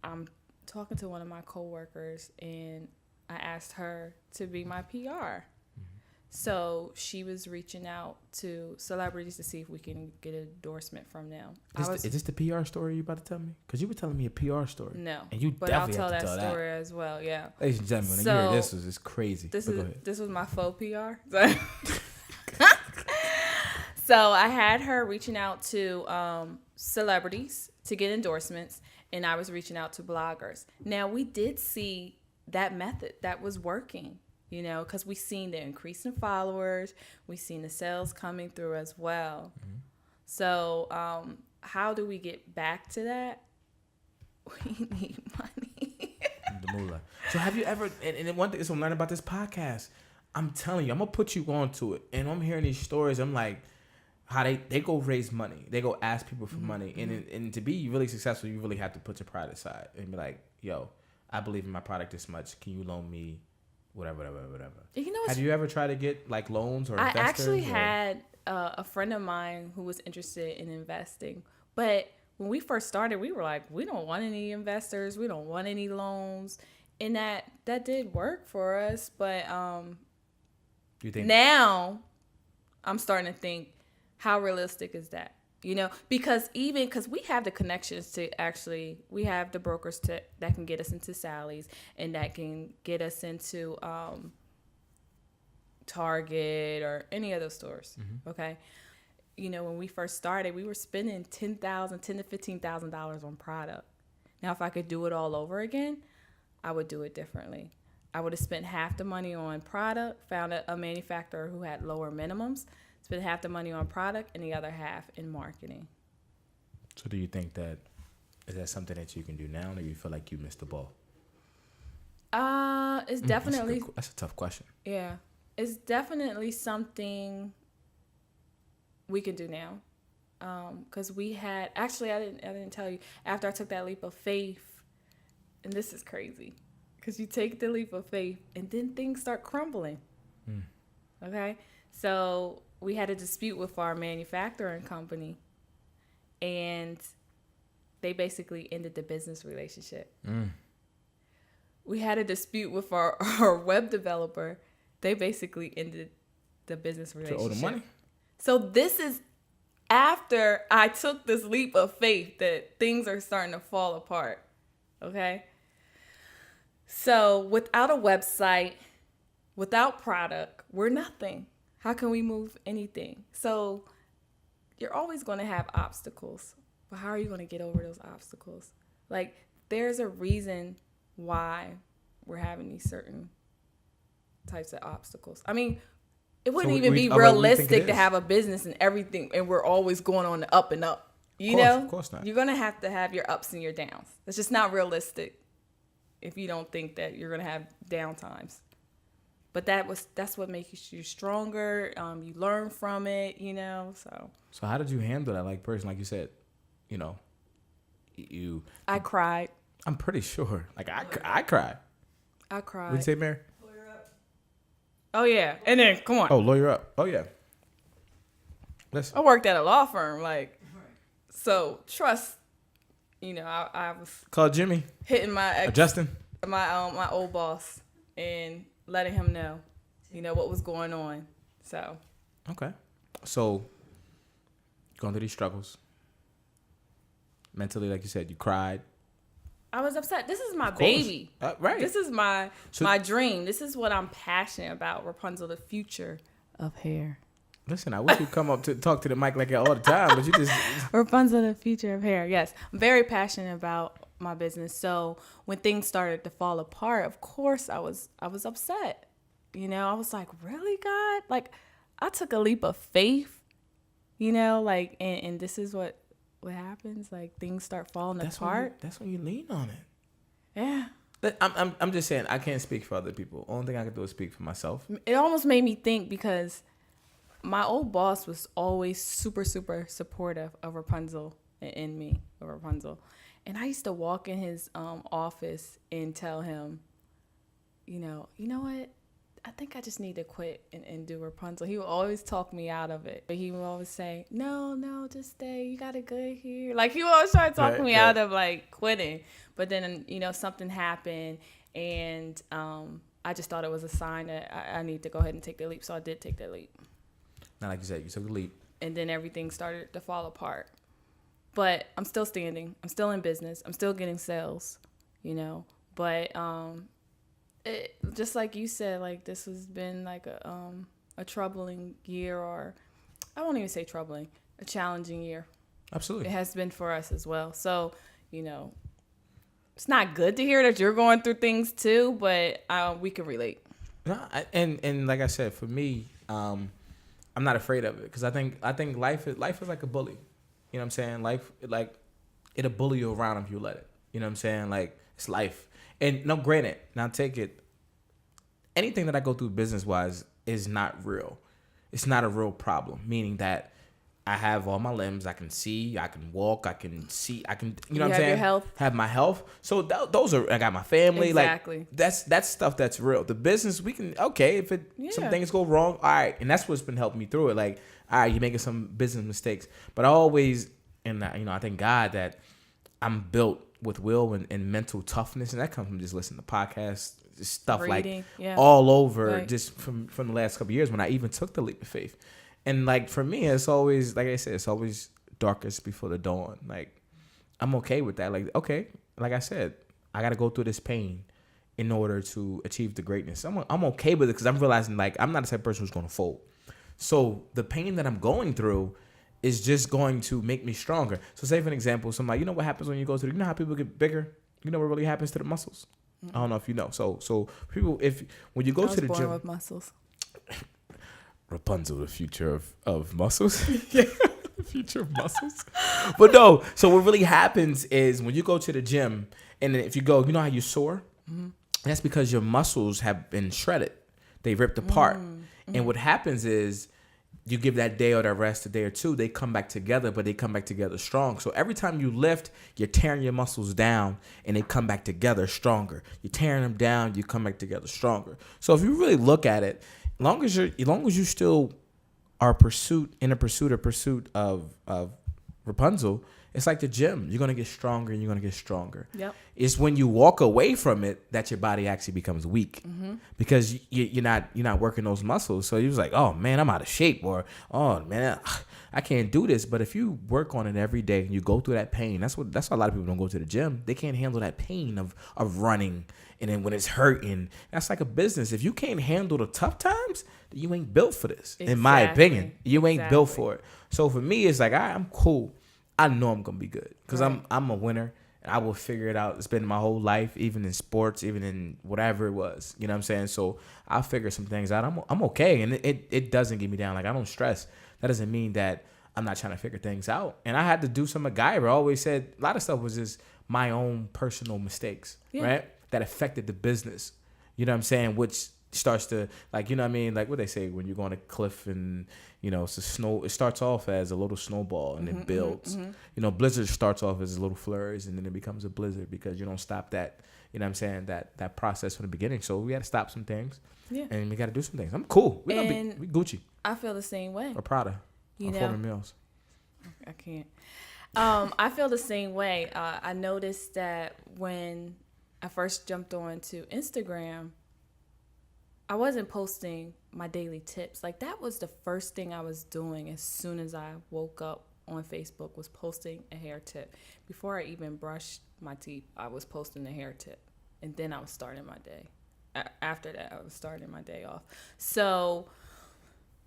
I'm talking to one of my coworkers, and I asked her to be my PR. So she was reaching out to celebrities to see if we can get an endorsement from them. Is this the PR story you about to tell me? Because you were telling me a PR story. No, and you but I'll definitely tell have to that tell story as well. Yeah, ladies and gentlemen, when So, you hear this, it's crazy. this But is go ahead. this was my faux PR. So I had her reaching out to celebrities to get endorsements, and I was reaching out to bloggers. Now we did see that method that was working, because we seen the increase in followers, we seen the sales coming through as well. Mm-hmm. So how do we get back to that? We need money. The moolah. So have you ever? And one thing is I'm learning about this podcast. I'm telling you, I'm gonna put you onto it, and I'm hearing these stories. I'm like, how they go raise money, they go ask people for money, and to be really successful, you really have to put your pride aside and be like, yo, I believe in my product this much. Can you loan me, whatever. Have you ever tried to get like loans or investors? I actually had a friend of mine who was interested in investing, but when we first started, we were like, we don't want any investors, we don't want any loans, and that did work for us. But you think now I'm starting to think, how realistic is that? Because we have the connections to actually, we have the brokers that can get us into Sally's, and that can get us into Target or any of those stores. Mm-hmm. Okay. When we first started, we were spending $10,000 to $15,000 on product. Now, if I could do it all over again, I would do it differently. I would have spent half the money on product, found a manufacturer who had lower minimums, spent half the money on product, and the other half in marketing. So do you think is that something that you can do now, or you feel like you missed the ball? It's definitely... That's a tough question. Yeah. It's definitely something we can do now. Because we had... Actually, I didn't tell you. After I took that leap of faith, and this is crazy, because you take the leap of faith, and then things start crumbling. Okay? So we had a dispute with our manufacturing company, and they basically ended the business relationship. We had a dispute with our web developer. They basically ended the business relationship. To owe the money? So this is after I took this leap of faith that things are starting to fall apart. Okay? So without a website, without product, we're nothing. How can we move anything? So you're always going to have obstacles. But how are you going to get over those obstacles? Like, there's a reason why we're having these certain types of obstacles. I mean, it wouldn't even be realistic to have a business and everything, and we're always going on the up and up. Of course not. You're going to have your ups and your downs. It's just not realistic if you don't think that you're going to have down times. But that's what makes you stronger. You learn from it, So how did you handle that? Like, person, like you said, I cried. I'm pretty sure. Like, I cried. I cried. What'd you say, Mary? Lawyer up. Oh, yeah. And then, come on. Oh, lawyer up. Oh, yeah. I worked at a law firm, so trust, I was... Call Jimmy. Hitting my Justin. My old boss, and letting him know, what was going on. So. Okay. So, going through these struggles. Mentally, like you said, you cried. I was upset. This is my baby. Right. This is my dream. This is what I'm passionate about, Rapunzel, the future of hair. Listen, I wish you'd come up to talk to the mic like that all the time, but you just... Rapunzel, the future of hair. Yes. I'm very passionate about my business. So when things started to fall apart, of course I was upset. I was like, really, God? Like, I took a leap of faith, and this is what happens. Like, things start falling apart. That's when you lean on it. Yeah. But I'm just saying, I can't speak for other people. Only thing I can do is speak for myself. It almost made me think, because my old boss was always super, super supportive of Rapunzel and me, of Rapunzel. And I used to walk in his office and tell him, you know what? I think I just need to quit and do Rapunzel. He would always talk me out of it. But he would always say, no, just stay. You got it good here. Like, he would always try to talk me out of, like, quitting. But then, something happened, and I just thought it was a sign that I need to go ahead and take the leap. So I did take that leap. Now, like you said, you took the leap. And then everything started to fall apart. But I'm still standing. I'm still in business. I'm still getting sales, But just like you said, like, this has been like a troubling year, or I won't even say troubling, a challenging year. Absolutely. It has been for us as well. So, it's not good to hear that you're going through things too, but we can relate. No, and like I said, for me, I'm not afraid of it, because I think life is like a bully. You know what I'm saying? Life, like, it'll bully you around if you let it. You know what I'm saying? Like, it's life. And no, granted, now take it, anything that I go through business-wise is not real. It's not a real problem, meaning that I have all my limbs. I can see, I can walk, I can see, I can, you know what I'm saying? Your health. Have my health. So those are, I got my family. Exactly. Like, that's stuff that's real. The business, we can, okay, if some things go wrong, all right. And that's what's been helping me through it. Like, all right, you're making some business mistakes. But I always, and I thank God that I'm built with will and mental toughness. And that comes from just listening to podcasts, just stuff reading, like all over, right. just from the last couple of years when I even took the leap of faith. And, like, for me, it's always, like I said, it's always darkest before the dawn. Like, I'm okay with that. Like, okay, like I said, I got to go through this pain in order to achieve the greatness. I'm okay with it, because I'm realizing, like, I'm not the type of person who's going to fold. So the pain that I'm going through is just going to make me stronger. So say, for an example, somebody, you know what happens when you go through, you know how people get bigger? You know what really happens to the muscles? I don't know if you know. So people, when you go to the born gym with muscles. Rapunzel, the future of muscles. Yeah, the future of muscles. But no, so what really happens is when you go to the gym, and if you go, you know how you sore? Mm-hmm. That's because your muscles have been shredded. They ripped apart. Mm-hmm. And what happens is you give that day or that rest, a day or two, they come back together, but they come back together strong. So every time you lift, you're tearing your muscles down, and they come back together stronger. You're tearing them down, you come back together stronger. So if you really look at it, as long as you still are in a pursuit of Rapunzel, it's like the gym. You're gonna get stronger and you're gonna get stronger. Yep. It's when you walk away from it that your body actually becomes weak, because you're not working those muscles. So you're just like, oh man, I'm out of shape, or oh man, I can't do this. But if you work on it every day and you go through that pain, that's why a lot of people don't go to the gym. They can't handle that pain of running. And then when it's hurting, that's like a business. If you can't handle the tough times, then you ain't built for this. Exactly. In my opinion, you ain't built for it. So for me, it's like, all right, I'm cool. I know I'm gonna be good, because right. I'm a winner, and I will figure it out. It's been my whole life, even in sports, even in whatever it was. You know what I'm saying? So I'll figure some things out. I'm okay, and it doesn't get me down. Like, I don't stress. That doesn't mean that I'm not trying to figure things out. And I had to do some MacGyver. I always said a lot of stuff was just my own personal mistakes, right? That affected the business. You know what I'm saying? Which starts to, like, you know what I mean? Like what they say when you're going a cliff and, it's it starts off as a little snowball and it builds. Blizzard starts off as little flurries and then it becomes a blizzard because you don't stop that, you know what I'm saying, that process from the beginning. So we got to stop some things. Yeah. And we got to do some things. I'm cool. We Gucci. I feel the same way. Or Prada. Or Foreman Mills. I can't. I feel the same way. I noticed that when I first jumped on to Instagram, I wasn't posting my daily tips. Like, that was the first thing I was doing as soon as I woke up on Facebook, was posting a hair tip. Before I even brushed my teeth, I was posting a hair tip. And then I was starting my day. After that, I was starting my day off. So,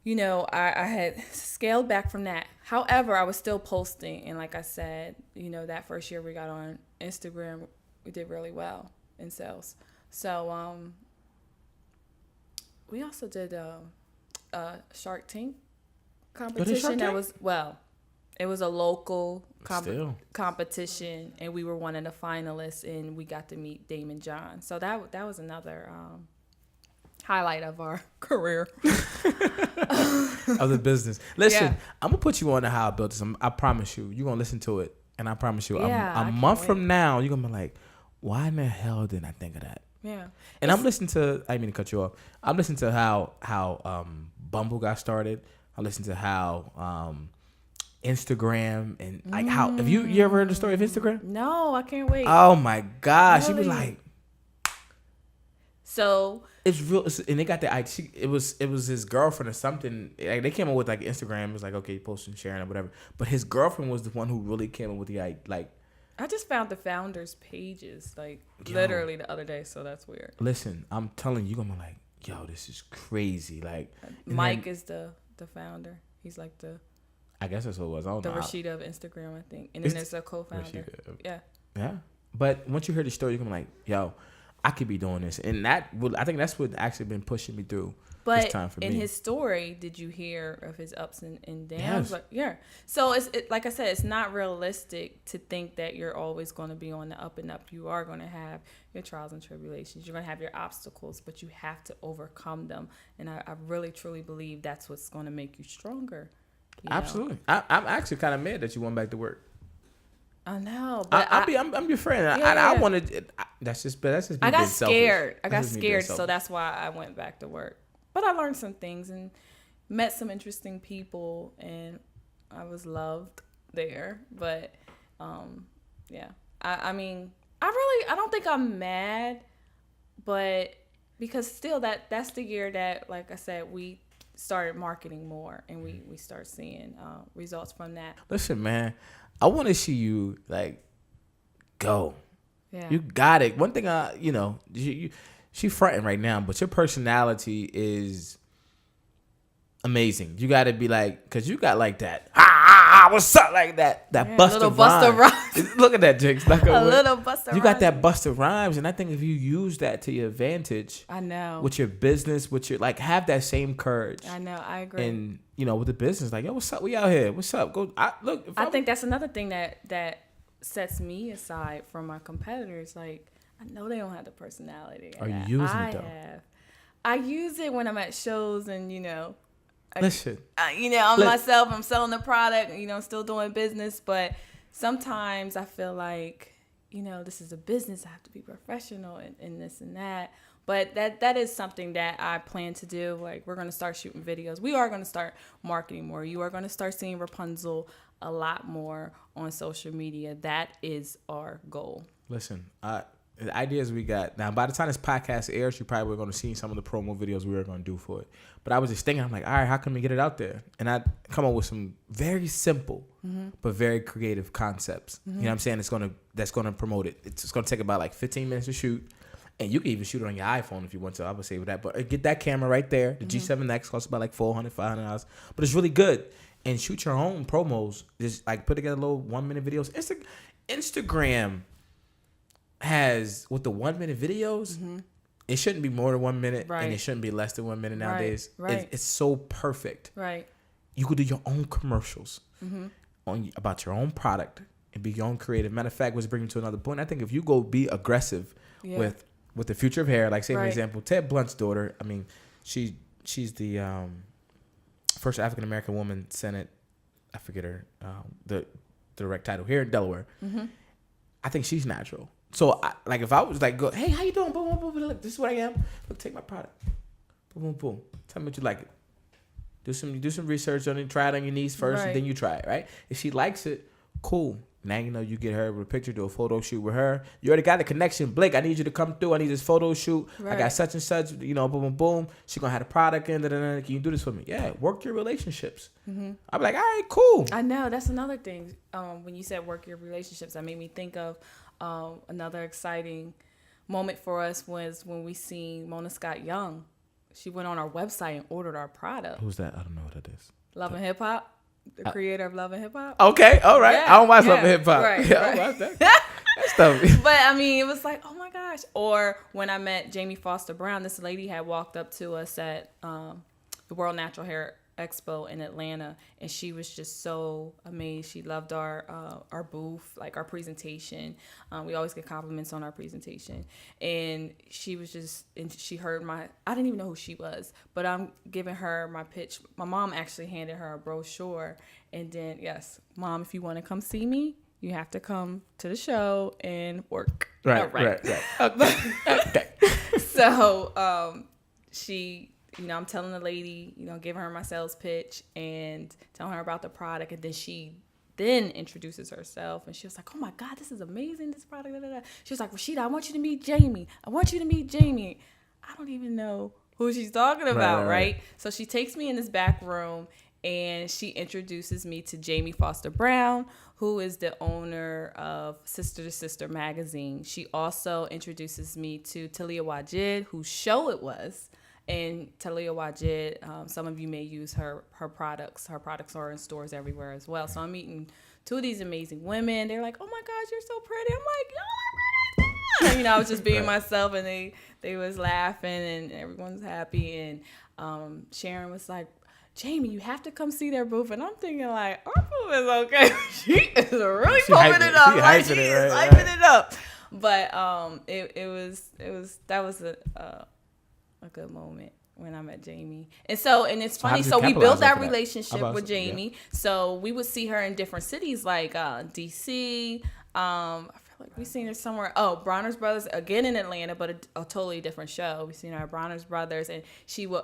I had scaled back from that. However, I was still posting. And like I said, that first year we got on Instagram, we did really well in sales. So, we also did a Shark Tank competition. That was, it was a local competition, and we were one of the finalists, and we got to meet Damon John. So that was another highlight of our career. Of the business. Listen, Yeah. I'm gonna put you on to how I built this. I promise you, you're gonna listen to it, and I promise you, Yeah, a I can't month wait. from now, you're gonna be like, why in the hell didn't I think of that? Yeah. And I'm listening to. I didn't mean to cut you off. I'm listening to how Bumble got started. I listened to how Instagram and like how. Have you ever heard the story of Instagram? No, I can't wait. Oh my gosh, she was Really? like, So it's real, and they got the idea. It was his girlfriend or something. Like, they came up with like Instagram. It was like, okay, posting, sharing, or whatever. But his girlfriend was the one who really came up with the idea. Like, I just found the founders' pages like Yo. literally the other day, so that's weird. listen, I'm telling you, you're gonna be like, yo, this is crazy. Like, and Mike then- is the founder. He's like the I guess that's what it was. I don't know. Rasheda of Instagram, I think. And then It's- there's a co-founder. Rasheda. Yeah. Yeah. But once you hear the story, you're gonna be like, yo, I could be doing this, and I think that's what actually been pushing me through. But this time for in me. his story, did you hear of his ups and downs? Yes. Like, yeah. So like I said, it's not realistic to think that you're always going to be on the up and up. You are going to have your trials and tribulations. You're going to have your obstacles, but you have to overcome them. And I really, truly believe that's what's going to make you stronger. You know? Absolutely. I'm actually kind of mad that you went back to work. I know, but I'm your friend. Yeah, I yeah. wanted. That's just me I got being selfish. scared. I got That's just me being scared, so selfish. that's why I went back to work. But I learned some things and met some interesting people, and I was loved there. But yeah, I mean, I don't think I'm mad, but because still that's the year that, like I said, we started marketing more, and we start seeing results from that. Listen, man, I want to see you like go. Yeah. You got it. One thing, she fronting right now, but your personality is amazing. You got to be like, because you got like that, what's up, like that Yeah, Busta little Busta Rhymes. Look at that, Jinx. Like a little Busta You got Rhymes. that Busta Rhymes, and I think if you use that to your advantage I know. with your business, with your like, have that same courage. I know. I agree. And with the business, like, yo, what's up? We out here. What's up? Go. Look. I think that's another thing that sets me aside from my competitors. Like, I know they don't have the personality. Are you that using I it, though? have. I use it when I'm at shows and Listen. I'm myself. I'm selling the product. Still doing business. But sometimes I feel like this is a business. I have to be professional and this and that. But that is something that I plan to do. Like, we're going to start shooting videos. We are going to start marketing more. You are going to start seeing Rapunzel a lot more on social media. That is our goal. Listen, the ideas we got now. By the time this podcast airs, you probably were going to see some of the promo videos we were going to do for it. But I was just thinking, I'm like, all right, how can we get it out there? And I come up with some very simple but very creative concepts. You know what I'm saying? That's gonna promote it. It's going to take about like 15 minutes to shoot. And you can even shoot it on your iPhone if you want to. I would say with that. But get that camera right there. The G7X costs about like $400, $500. But it's really good. And shoot your own promos. Just like put together little 1 minute videos. Instagram has, with the 1 minute videos, it shouldn't be more than 1 minute. Right. And it shouldn't be less than 1 minute nowadays. Right. It's so perfect. Right. You could do your own commercials about your own product and be your own creative. Matter of fact, which brings me to another point. I think if you go be aggressive with the future of hair, like say for example, Ted Blunt's daughter. I mean, she's the first African American woman Senate. I forget her the direct title here in Delaware. I think she's natural. So if I was like, go, hey, how you doing? Boom, boom, boom. Look, this is what I am. Look, take my product. Boom, boom, boom. Tell me what you like it. Do some research on it. Try it on your niece first, and then you try it. Right? If she likes it, cool. Now you get her with a picture, do a photo shoot with her. You already got the connection. Blake, I need you to come through. I need this photo shoot. Right. I got such and such, boom, boom, boom. She gonna have the product in. Can you do this for me? Yeah, work your relationships. I'll be like, all right, cool. I know. That's another thing. When you said work your relationships, that made me think of another exciting moment for us was when we seen Mona Scott Young. She went on our website and ordered our product. Who's that? I don't know what that is. Love and Hip Hop. The creator of Love and Hip Hop. Okay, all right. Yeah, I don't watch Love and yeah, Hip Hop. right, Yeah, I right. don't watch that. That stuff. But I mean, it was like, oh my gosh. Or when I met Jamie Foster Brown, this lady had walked up to us at the World Natural Hair Expo in Atlanta, and she was just so amazed. She loved our booth, like our presentation. We always get compliments on our presentation, and she heard I didn't even know who she was, but I'm giving her my pitch. My mom actually handed her a brochure, and then yes, Mom, if you want to come see me, you have to come to the show and work. Right. Okay. So she, I'm telling the lady, giving her my sales pitch and telling her about the product. And then she introduces herself. And she was like, oh, my God, this is amazing, this product. Da, da, da. She was like, Rasheda, I want you to meet Jamie. I don't even know who she's talking about, right? So she takes me in this back room, and she introduces me to Jamie Foster Brown, who is the owner of Sister to Sister magazine. She also introduces me to Talia Wajid, whose show it was. And Talia Wajid, some of you may use her products. Her products are in stores everywhere as well. So I'm meeting two of these amazing women. They're like, oh, my gosh, you're so pretty. I'm like, oh, my God. I was just being myself, and they was laughing, and everyone's happy. And Sharon was like, Jamie, you have to come see their booth. And I'm thinking, like, our booth is okay. She is really pumping it up. She is hyping it up. But that was a good moment when I met Jamie. And it's funny. So we built that relationship with Jamie. Yeah. So we would see her in different cities like DC. I feel like we seen her somewhere. Oh, Bronner's Brothers, again in Atlanta, but a totally different show. We seen her at Bronner's Brothers, and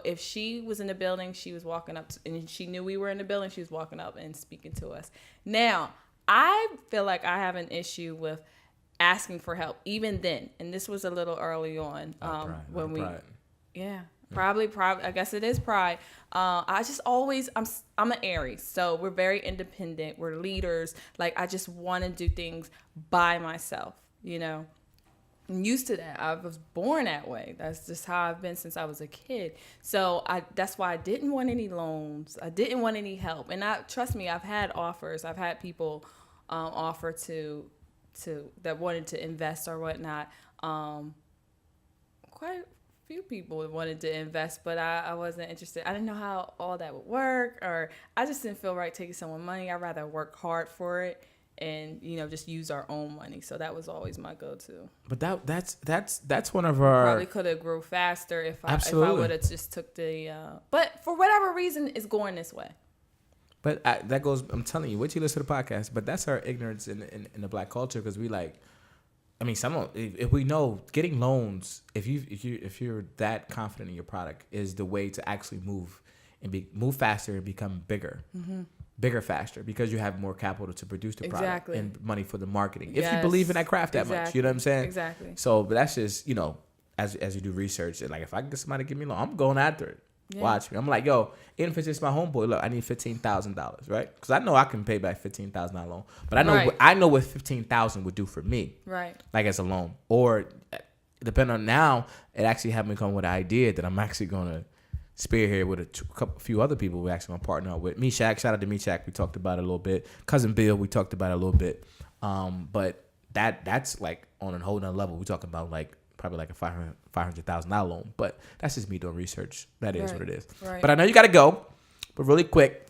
if she was in the building, she was walking up, and she knew we were in the building, she was walking up and speaking to us. Now, I feel like I have an issue with asking for help, even then, and this was a little early on when we... Pride. Yeah, probably. I guess it is pride. I just always, I'm an Aries, so we're very independent. We're leaders. Like, I just want to do things by myself, I'm used to that. I was born that way. That's just how I've been since I was a kid. So that's why I didn't want any loans. I didn't want any help. And trust me, I've had offers. I've had people offer to that wanted to invest or whatnot. Quite few people wanted to invest, but I wasn't interested. I didn't know how all that would work, or I just didn't feel right taking someone money. I'd rather work hard for it and just use our own money. So that was always my go-to. But that's one of our... Probably could have grew faster if I would have just took the but for whatever reason, it's going this way. But that goes, I'm telling you, wait till you listen to the podcast. But that's our ignorance in the Black culture, because we like, I mean, if we know getting loans, if you're that confident in your product, is the way to actually move faster and become bigger faster, because you have more capital to produce the product and money for the marketing. If you believe in that craft that much, you know what I'm saying? Exactly. So, but that's just as you do research, and like if I can get somebody to give me a loan, I'm going after it. Yeah. Watch me. I'm like, yo, even if it's just my homeboy, look, I need $15,000, right? Because I know I can pay back $15,000 loan, but I know what $15,000 would do for me, right? Like as a loan, or depending on now, it actually had me come with an idea that I'm actually gonna spearhead with a few other people. We actually gonna partner with Meshach. Shout out to Meshach. We talked about it a little bit. Cousin Bill, we talked about it a little bit. But that's like on a whole nother level. We talking about like probably like a $500,000 loan, but that's just me doing research. That is what it is. Right. But I know you got to go. But really quick,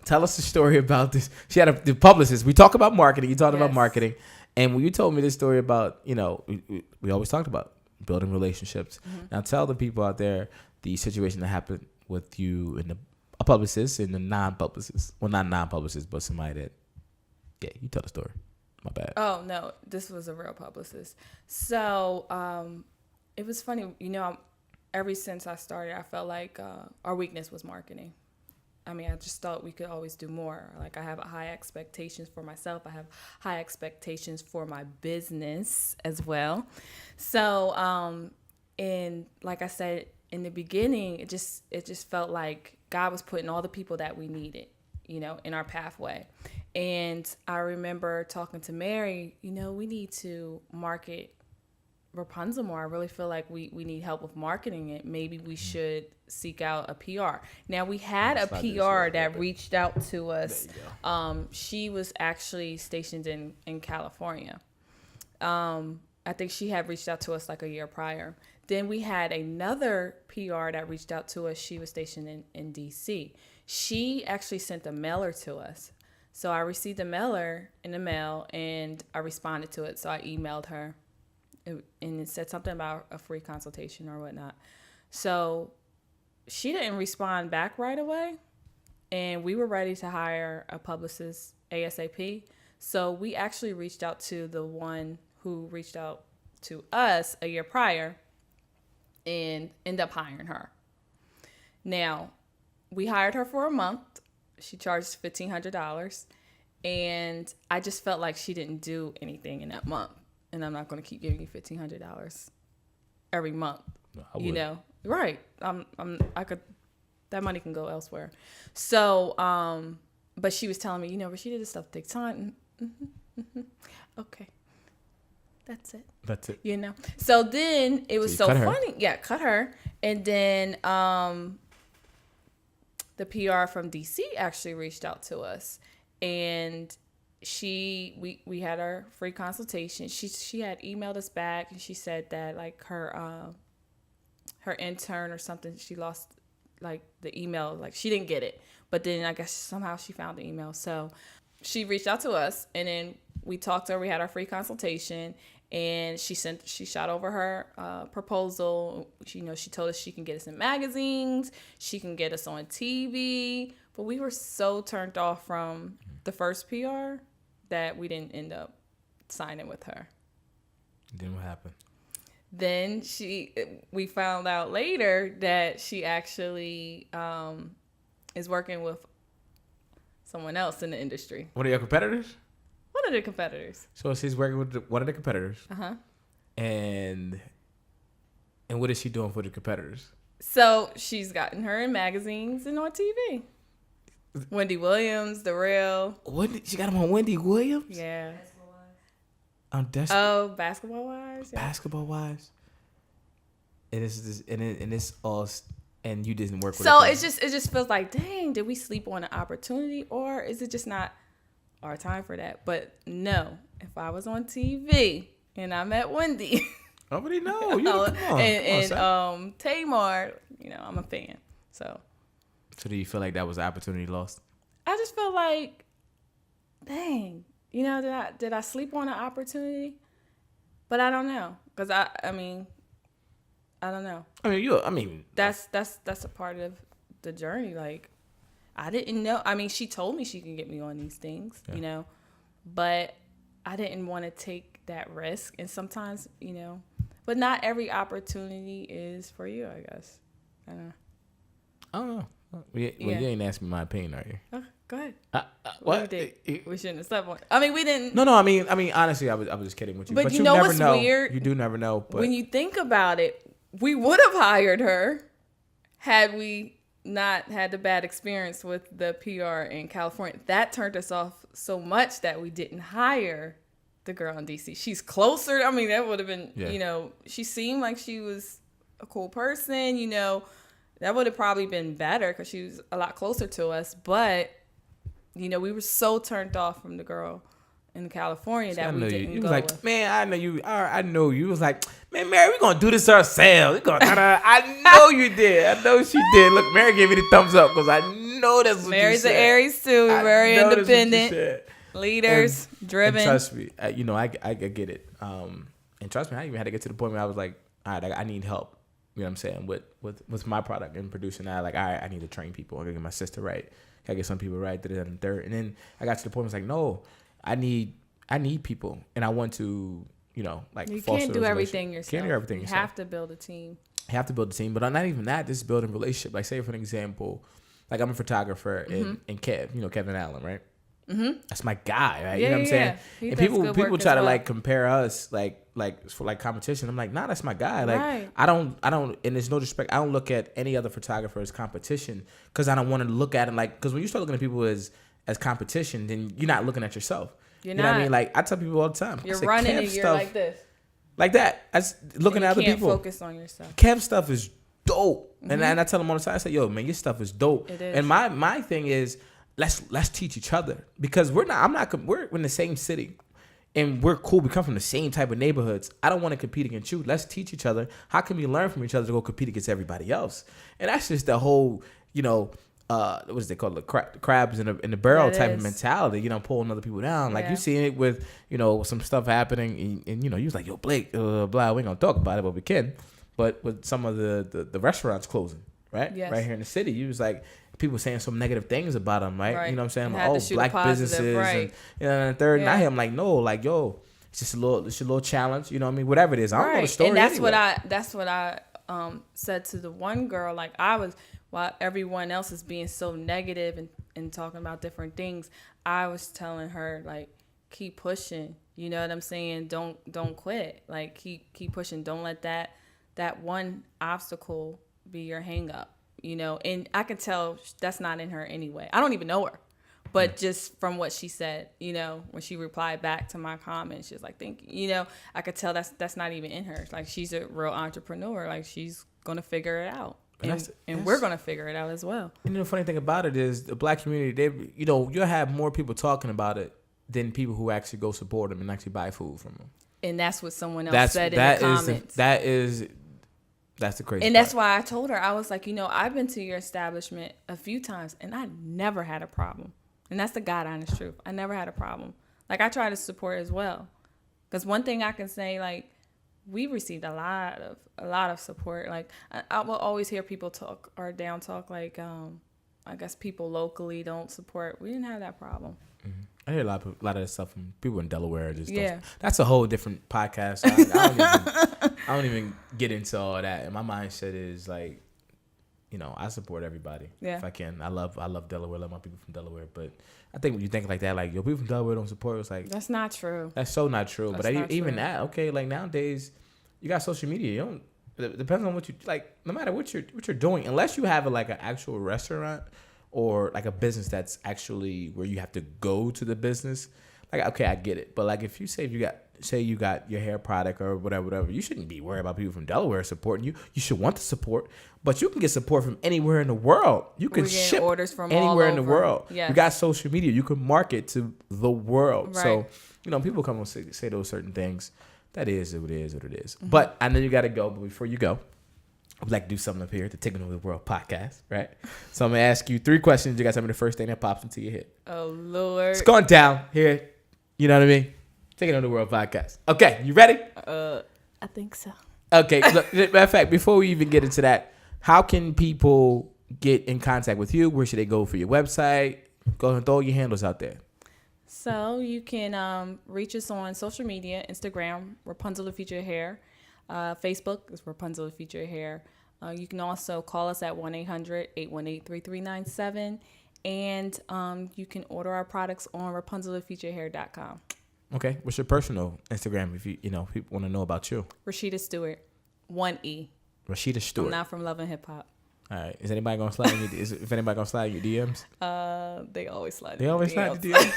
tell us the story about this. She had the publicist. We talk about marketing. You talked about marketing, and when you told me this story about, we always talked about building relationships. Mm-hmm. Now tell the people out there the situation that happened with you and a publicist and the non-publicist. Well, not non-publicist, but somebody that. Yeah, you tell the story. My bad. Oh, no, this was a real publicist. So it was funny. Ever since I started, I felt like our weakness was marketing. I mean, I just thought we could always do more. Like, I have high expectations for myself. I have high expectations for my business as well. So, and like I said in the beginning, it just felt like God was putting all the people that we needed, in our pathway. And I remember talking to Mary, we need to market Rapunzel more. I really feel like we need help with marketing it. Maybe we should seek out a PR. Now, we had a PR that reached out to us. She was actually stationed in California. I think she had reached out to us like a year prior. Then we had another PR that reached out to us. She was stationed in DC. She actually sent a mailer to us. So I received a mailer in the mail, and I responded to it. So I emailed her, and it said something about a free consultation or whatnot. So she didn't respond back right away, and we were ready to hire a publicist ASAP. So we actually reached out to the one who reached out to us a year prior and ended up hiring her. Now, we hired her for a month. She charged $1,500, and I just felt like she didn't do anything in that month. And I'm not going to keep giving you $1,500 every month. You know, right? I could. That money can go elsewhere. So, but she was telling me, Rasheda, this stuff takes time. Okay. That's it. So then it was so funny. Yeah, cut her. And then the PR from DC actually reached out to us, and we had our free consultation. She had emailed us back, and she said that like her intern or something, she lost like the email, like she didn't get it. But then I guess somehow she found the email. So she reached out to us, and then we talked to her. We had our free consultation, and she shot over her proposal. She told us she can get us in magazines, she can get us on TV. But we were so turned off from the first PR that we didn't end up signing with her. Then what happened? Then we found out later that she actually is working with someone else in the industry. One of your competitors? One of the competitors. So she's working with one of the competitors. Uh-huh. And what is she doing for the competitors? So she's gotten her in magazines and on TV. Wendy Williams, The Real. She got him on Wendy Williams? Yeah. Basketball Wise. Yeah. Basketball Wise. And it's all, and you didn't work with. So it just feels like, dang, did we sleep on an opportunity, or is it just not our time for that? But no, if I was on TV and I met Wendy, I already know. and Tamar, I'm a fan. So do you feel like that was an opportunity lost? I just feel like, dang, did I sleep on an opportunity? But I don't know, because I don't know. That's a part of the journey. Like, I didn't know. She told me she can get me on these things, but I didn't want to take that risk. And sometimes, but not every opportunity is for you, I guess. I don't know. You ain't asking me my opinion, are you? Oh, go ahead. What? We shouldn't have slept on. We didn't. No. Honestly, I was just kidding with you. But you never what's know. Weird? You do never know. But when you think about it, we would have hired her had we not had the bad experience with the PR in California. That turned us off so much that we didn't hire the girl in DC. She's closer. That would have been, she seemed like she was a cool person, that would have probably been better because she was a lot closer to us. But, we were so turned off from the girl in California that we didn't you go was like, with. Man, I know you. I know you. Was like, man, Mary, we're going to do this ourselves. I know you did. I know she did. Look, Mary gave me the thumbs up because I know that's what Mary's you said. an Aries too. Very independent. Leaders, driven. And trust me, I get it. And trust me, I even had to get to the point where I was like, all right, I need help. You know what I'm saying? With my product and producing that, like, all right, I need to train people. I gotta get my sister right. I gotta get some people right, and third. And then I got to the point where I was like, no, I need people, and I want to, you can't do everything yourself. Can't do everything yourself. You have to build a team. But not even that. This is building relationship. Like, say for an example, like I'm a photographer in Kev, Kevin Allen, right? Mm-hmm. That's my guy, right? Yeah, you know what I'm saying? He and does people try to like compare us, like for like competition. I'm like, nah, that's my guy. Like, right. I don't, and there's no disrespect. I don't look at any other photographer as competition because I don't want to look at it like, because when you start looking at people as competition, then you're not looking at yourself. You're you know what I mean? Like, I tell people all the time. You're running and you're like this. Like that. I just looking at other people. You can't focus on yourself. Kev stuff is dope. Mm-hmm. And I tell them all the time, I say, yo, man, your stuff is dope. It is. And my thing is, let's teach each other because we're in the same city. and we're cool. We come from the same type of neighborhoods. I don't want to compete against you. Let's teach each other. How can we learn from each other to go compete against everybody else? And that's just the whole, what is they call the crabs in the barrel That type of is. mentality. Pulling other people down. Like Yeah. you see it with some stuff happening, and you was like, yo, Blake, blah. We ain't gonna talk about it, but we can. But with some of the restaurants closing, right, Yes. right here in the city, you was like. People saying some negative things about them, right? Right. You know what I'm saying? You Like, had to oh, shoot a black positive, businesses, right. and third. And I Yeah. hear I'm like, no, like, yo, it's just a little challenge. You know what I mean? Whatever it is, I don't know the story. And that's anyway. what I said to the one girl. Like I was, while everyone else is being so negative and talking about different things, I was telling her like, keep pushing. You know what I'm saying? Don't quit. Like keep pushing. Don't let that one obstacle be your hang up. And I can tell that's not in her anyway. I don't even know her. But just from what she said, when she replied back to my comment, she was like, thank you. I could tell that's not even in her. Like, she's a real entrepreneur. Like, she's going to figure it out. And we're going to figure it out as well. And the funny thing about it is the black community, you'll have more people talking about it than people who actually go support them and actually buy food from them. And that's what someone else said in the comments. That's the crazy And part. that's why I told her, I was like, I've been to your establishment a few times and I never had a problem. And that's the God honest truth. I never had a problem. Like, I try to support as well. Because one thing I can say, like, we received a lot of support. Like, I will always hear people talk or down talk, like, I guess people locally don't support. We didn't have that problem. Mm-hmm. I hear a lot of that stuff from people in Delaware. Yeah. That's a whole different podcast. I don't even get into all that. And my mindset is like, I support everybody if I can. I love Delaware. I love my people from Delaware. But I think when you think like that, like, yo, people from Delaware don't support. It's like, that's not true. That's so not true. That's but not even true. that, okay, like nowadays, you got social media. You don't. It depends on what you like. No matter what you're doing, unless you have like an actual restaurant or like a business that's actually where you have to go to the business. Like, okay, I get it. But like, if you say you got your hair product or whatever, you shouldn't be worried about people from Delaware supporting you. You should want to support, but you can get support from anywhere in the world. You can ship orders from anywhere all in the over. world. Yes. You got social media. You can market to the world. Right. So, people come and say those certain things. That is what it is. Mm-hmm. But I know you got to go. But before you go, I'd like to do something up here at the Taking Over the World podcast, right? So I'm going to ask you 3 questions. You got to tell me the first thing that pops into your head. Oh, Lord. It's going down here. You know what I mean? Taking Over the World podcast. Okay, you ready? I think so. Okay. Look, matter of fact, before we even get into that, how can people get in contact with you? Where should they go for your website? Go ahead and throw your handles out there. So you can reach us on social media, Instagram, Rapunzel to Feature Hair. Facebook is Rapunzel to Feature Hair. You can also call us at 1-800-818-3397. And you can order our products on RapunzelToFeatureHair.com. Okay. What's your personal Instagram if people want to know about you? Rasheda Stewart, 1E. Rasheda Stewart. I'm not from Love and Hip Hop. All right. Is anybody gonna slide in if anybody gonna slide in your DMs? They always slide. They in always the slide DMs. in DMs.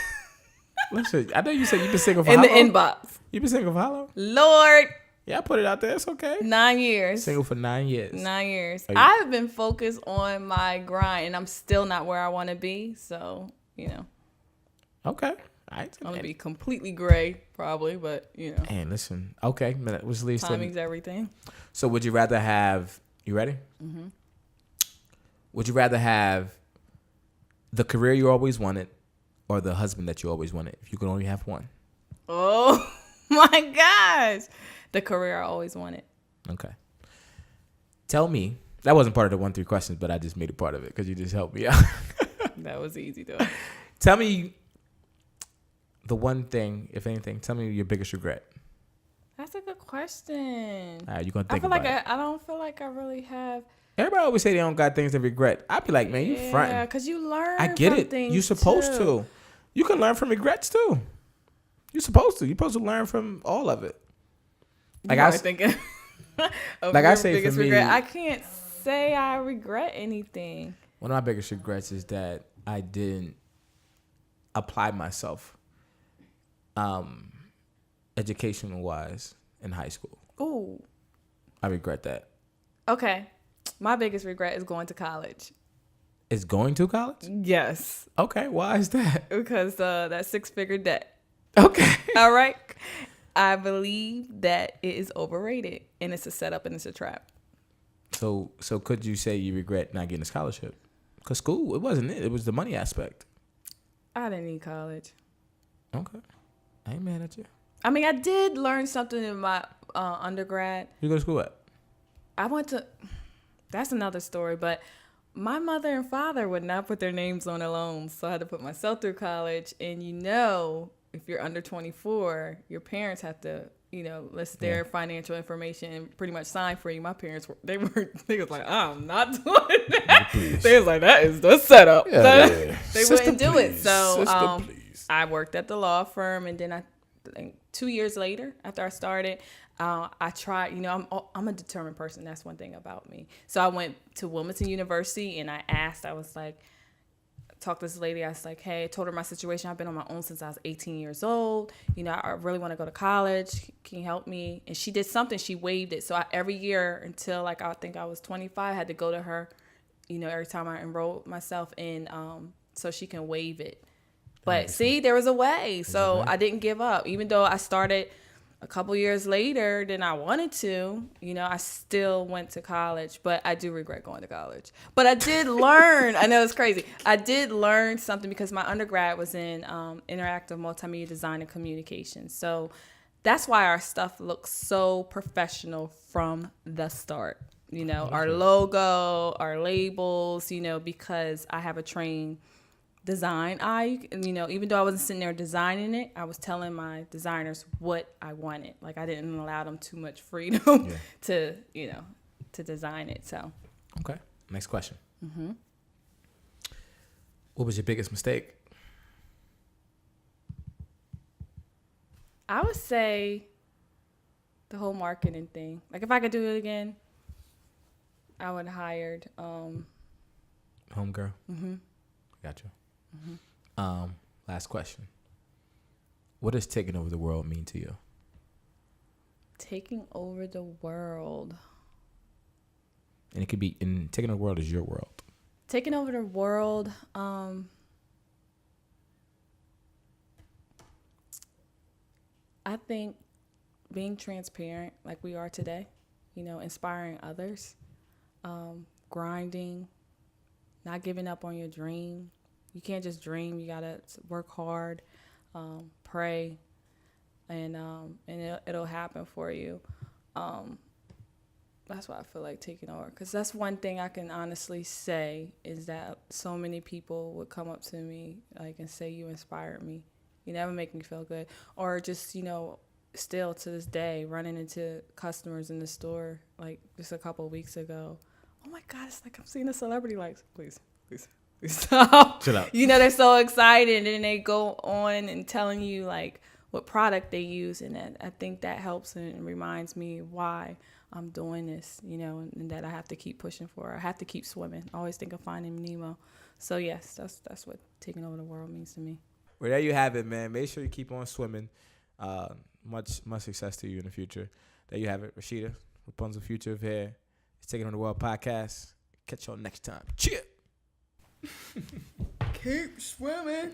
Listen, I know you said you've been single for in how the long? inbox. You've been single for how long? Lord, Yeah, I put it out there. It's okay. 9 years. Single for 9 years. 9 years. Are you- I've been focused on my grind, and I'm still not where I want to be. So, Okay. All right. I'm going to be completely gray, probably, but, And listen. Okay. Which leads to. timing's everything. So, would you rather have? You ready? Mm-hmm. Would you rather have the career you always wanted, or the husband that you always wanted? If you could only have one. Oh, my gosh. The career I always wanted. Okay. Tell me. That wasn't part of the 1-3 questions, but I just made it part of it because you just helped me out. That was easy, though. Tell me the one thing, if anything. Tell me your biggest regret. That's a good question. All right, you're gonna I think feel about like it. I don't feel like I really have. Everybody always say they don't got things to regret. I'd be like, man, you fronting. Yeah, because you learn. I get from it. things You're supposed too. to. You can learn from regrets too. You're supposed to. You're supposed to learn from all of it. Like You I are s- thinking. Of like I your say for biggest me- regret. I can't say I regret anything. One of my biggest regrets is that I didn't apply myself, educational wise, in high school. Ooh. I regret that. Okay. My biggest regret is going to college. Is going to college? Yes. Okay, why is that? Because that 6-figure debt. Okay. All right. I believe that it is overrated and it's a setup and it's a trap. So could you say you regret not getting a scholarship? Because school, it wasn't it. It was the money aspect. I didn't need college. Okay. I ain't mad at you. I mean, I did learn something in my undergrad. You go to school at? I went to, that's another story, but my mother and father would not put their names on a loan. So I had to put myself through college. And if you're under 24, your parents have to, list their financial information and pretty much sign for you. My parents, they was like, I'm not doing that. Please. They was like, that is the setup. Yeah. They Sister, wouldn't do it. please. So Sister, please. I worked at the law firm, and then I think 2 years later, after I started, I tried. I'm a determined person. That's one thing about me. So I went to Wilmington University, and I asked. I was like, talked to this lady. I was like, hey, I told her my situation. I've been on my own since I was 18 years old. I really want to go to college. Can you help me? And she did something. She waived it. So every year until I think I was 25, I had to go to her. Every time I enrolled myself in, so she can waive it. But see, there was a way. So I didn't give up. Even though I started a couple years later than I wanted to, I still went to college. But I do regret going to college. But I did learn. I know it's crazy. I did learn something because my undergrad was in interactive multimedia design and communication. So that's why our stuff looks so professional from the start. Our logo, our labels, because I have a trained design eye. And, even though I wasn't sitting there designing it, I was telling my designers what I wanted. Like, I didn't allow them too much freedom to design it. So. Okay. Next question. Mm-hmm. What was your biggest mistake? I would say the whole marketing thing. Like, if I could do it again, I would have hired Homegirl. Mm-hmm. Gotcha. Mm-hmm. Last question. What does taking over the world mean to you? Taking over the world. And it could be, and taking over the world is your world. Taking over the world. I think being transparent like we are today, inspiring others, grinding, not giving up on your dream. You can't just dream. You got to work hard, pray, and it'll happen for you. That's why I feel like taking over. Because that's one thing I can honestly say is that so many people would come up to me and say, you inspired me. You never make me feel good. Or just, still to this day, running into customers in the store, just a couple of weeks ago. Oh, my God, it's like I'm seeing a celebrity. Please stop. Chill out. They're so excited, and they go on and telling you, what product they use. And I think that helps and reminds me why I'm doing this, and that I have to keep pushing for. I have to keep swimming. I always think of Finding Nemo. So, yes, that's what taking over the world means to me. Well, there you have it, man. Make sure you keep on swimming. Much success to you in the future. There you have it. Rasheda, Rapunzel Future of Hair. It's Taking on the World podcast. Catch y'all next time. Cheers. Keep swimming.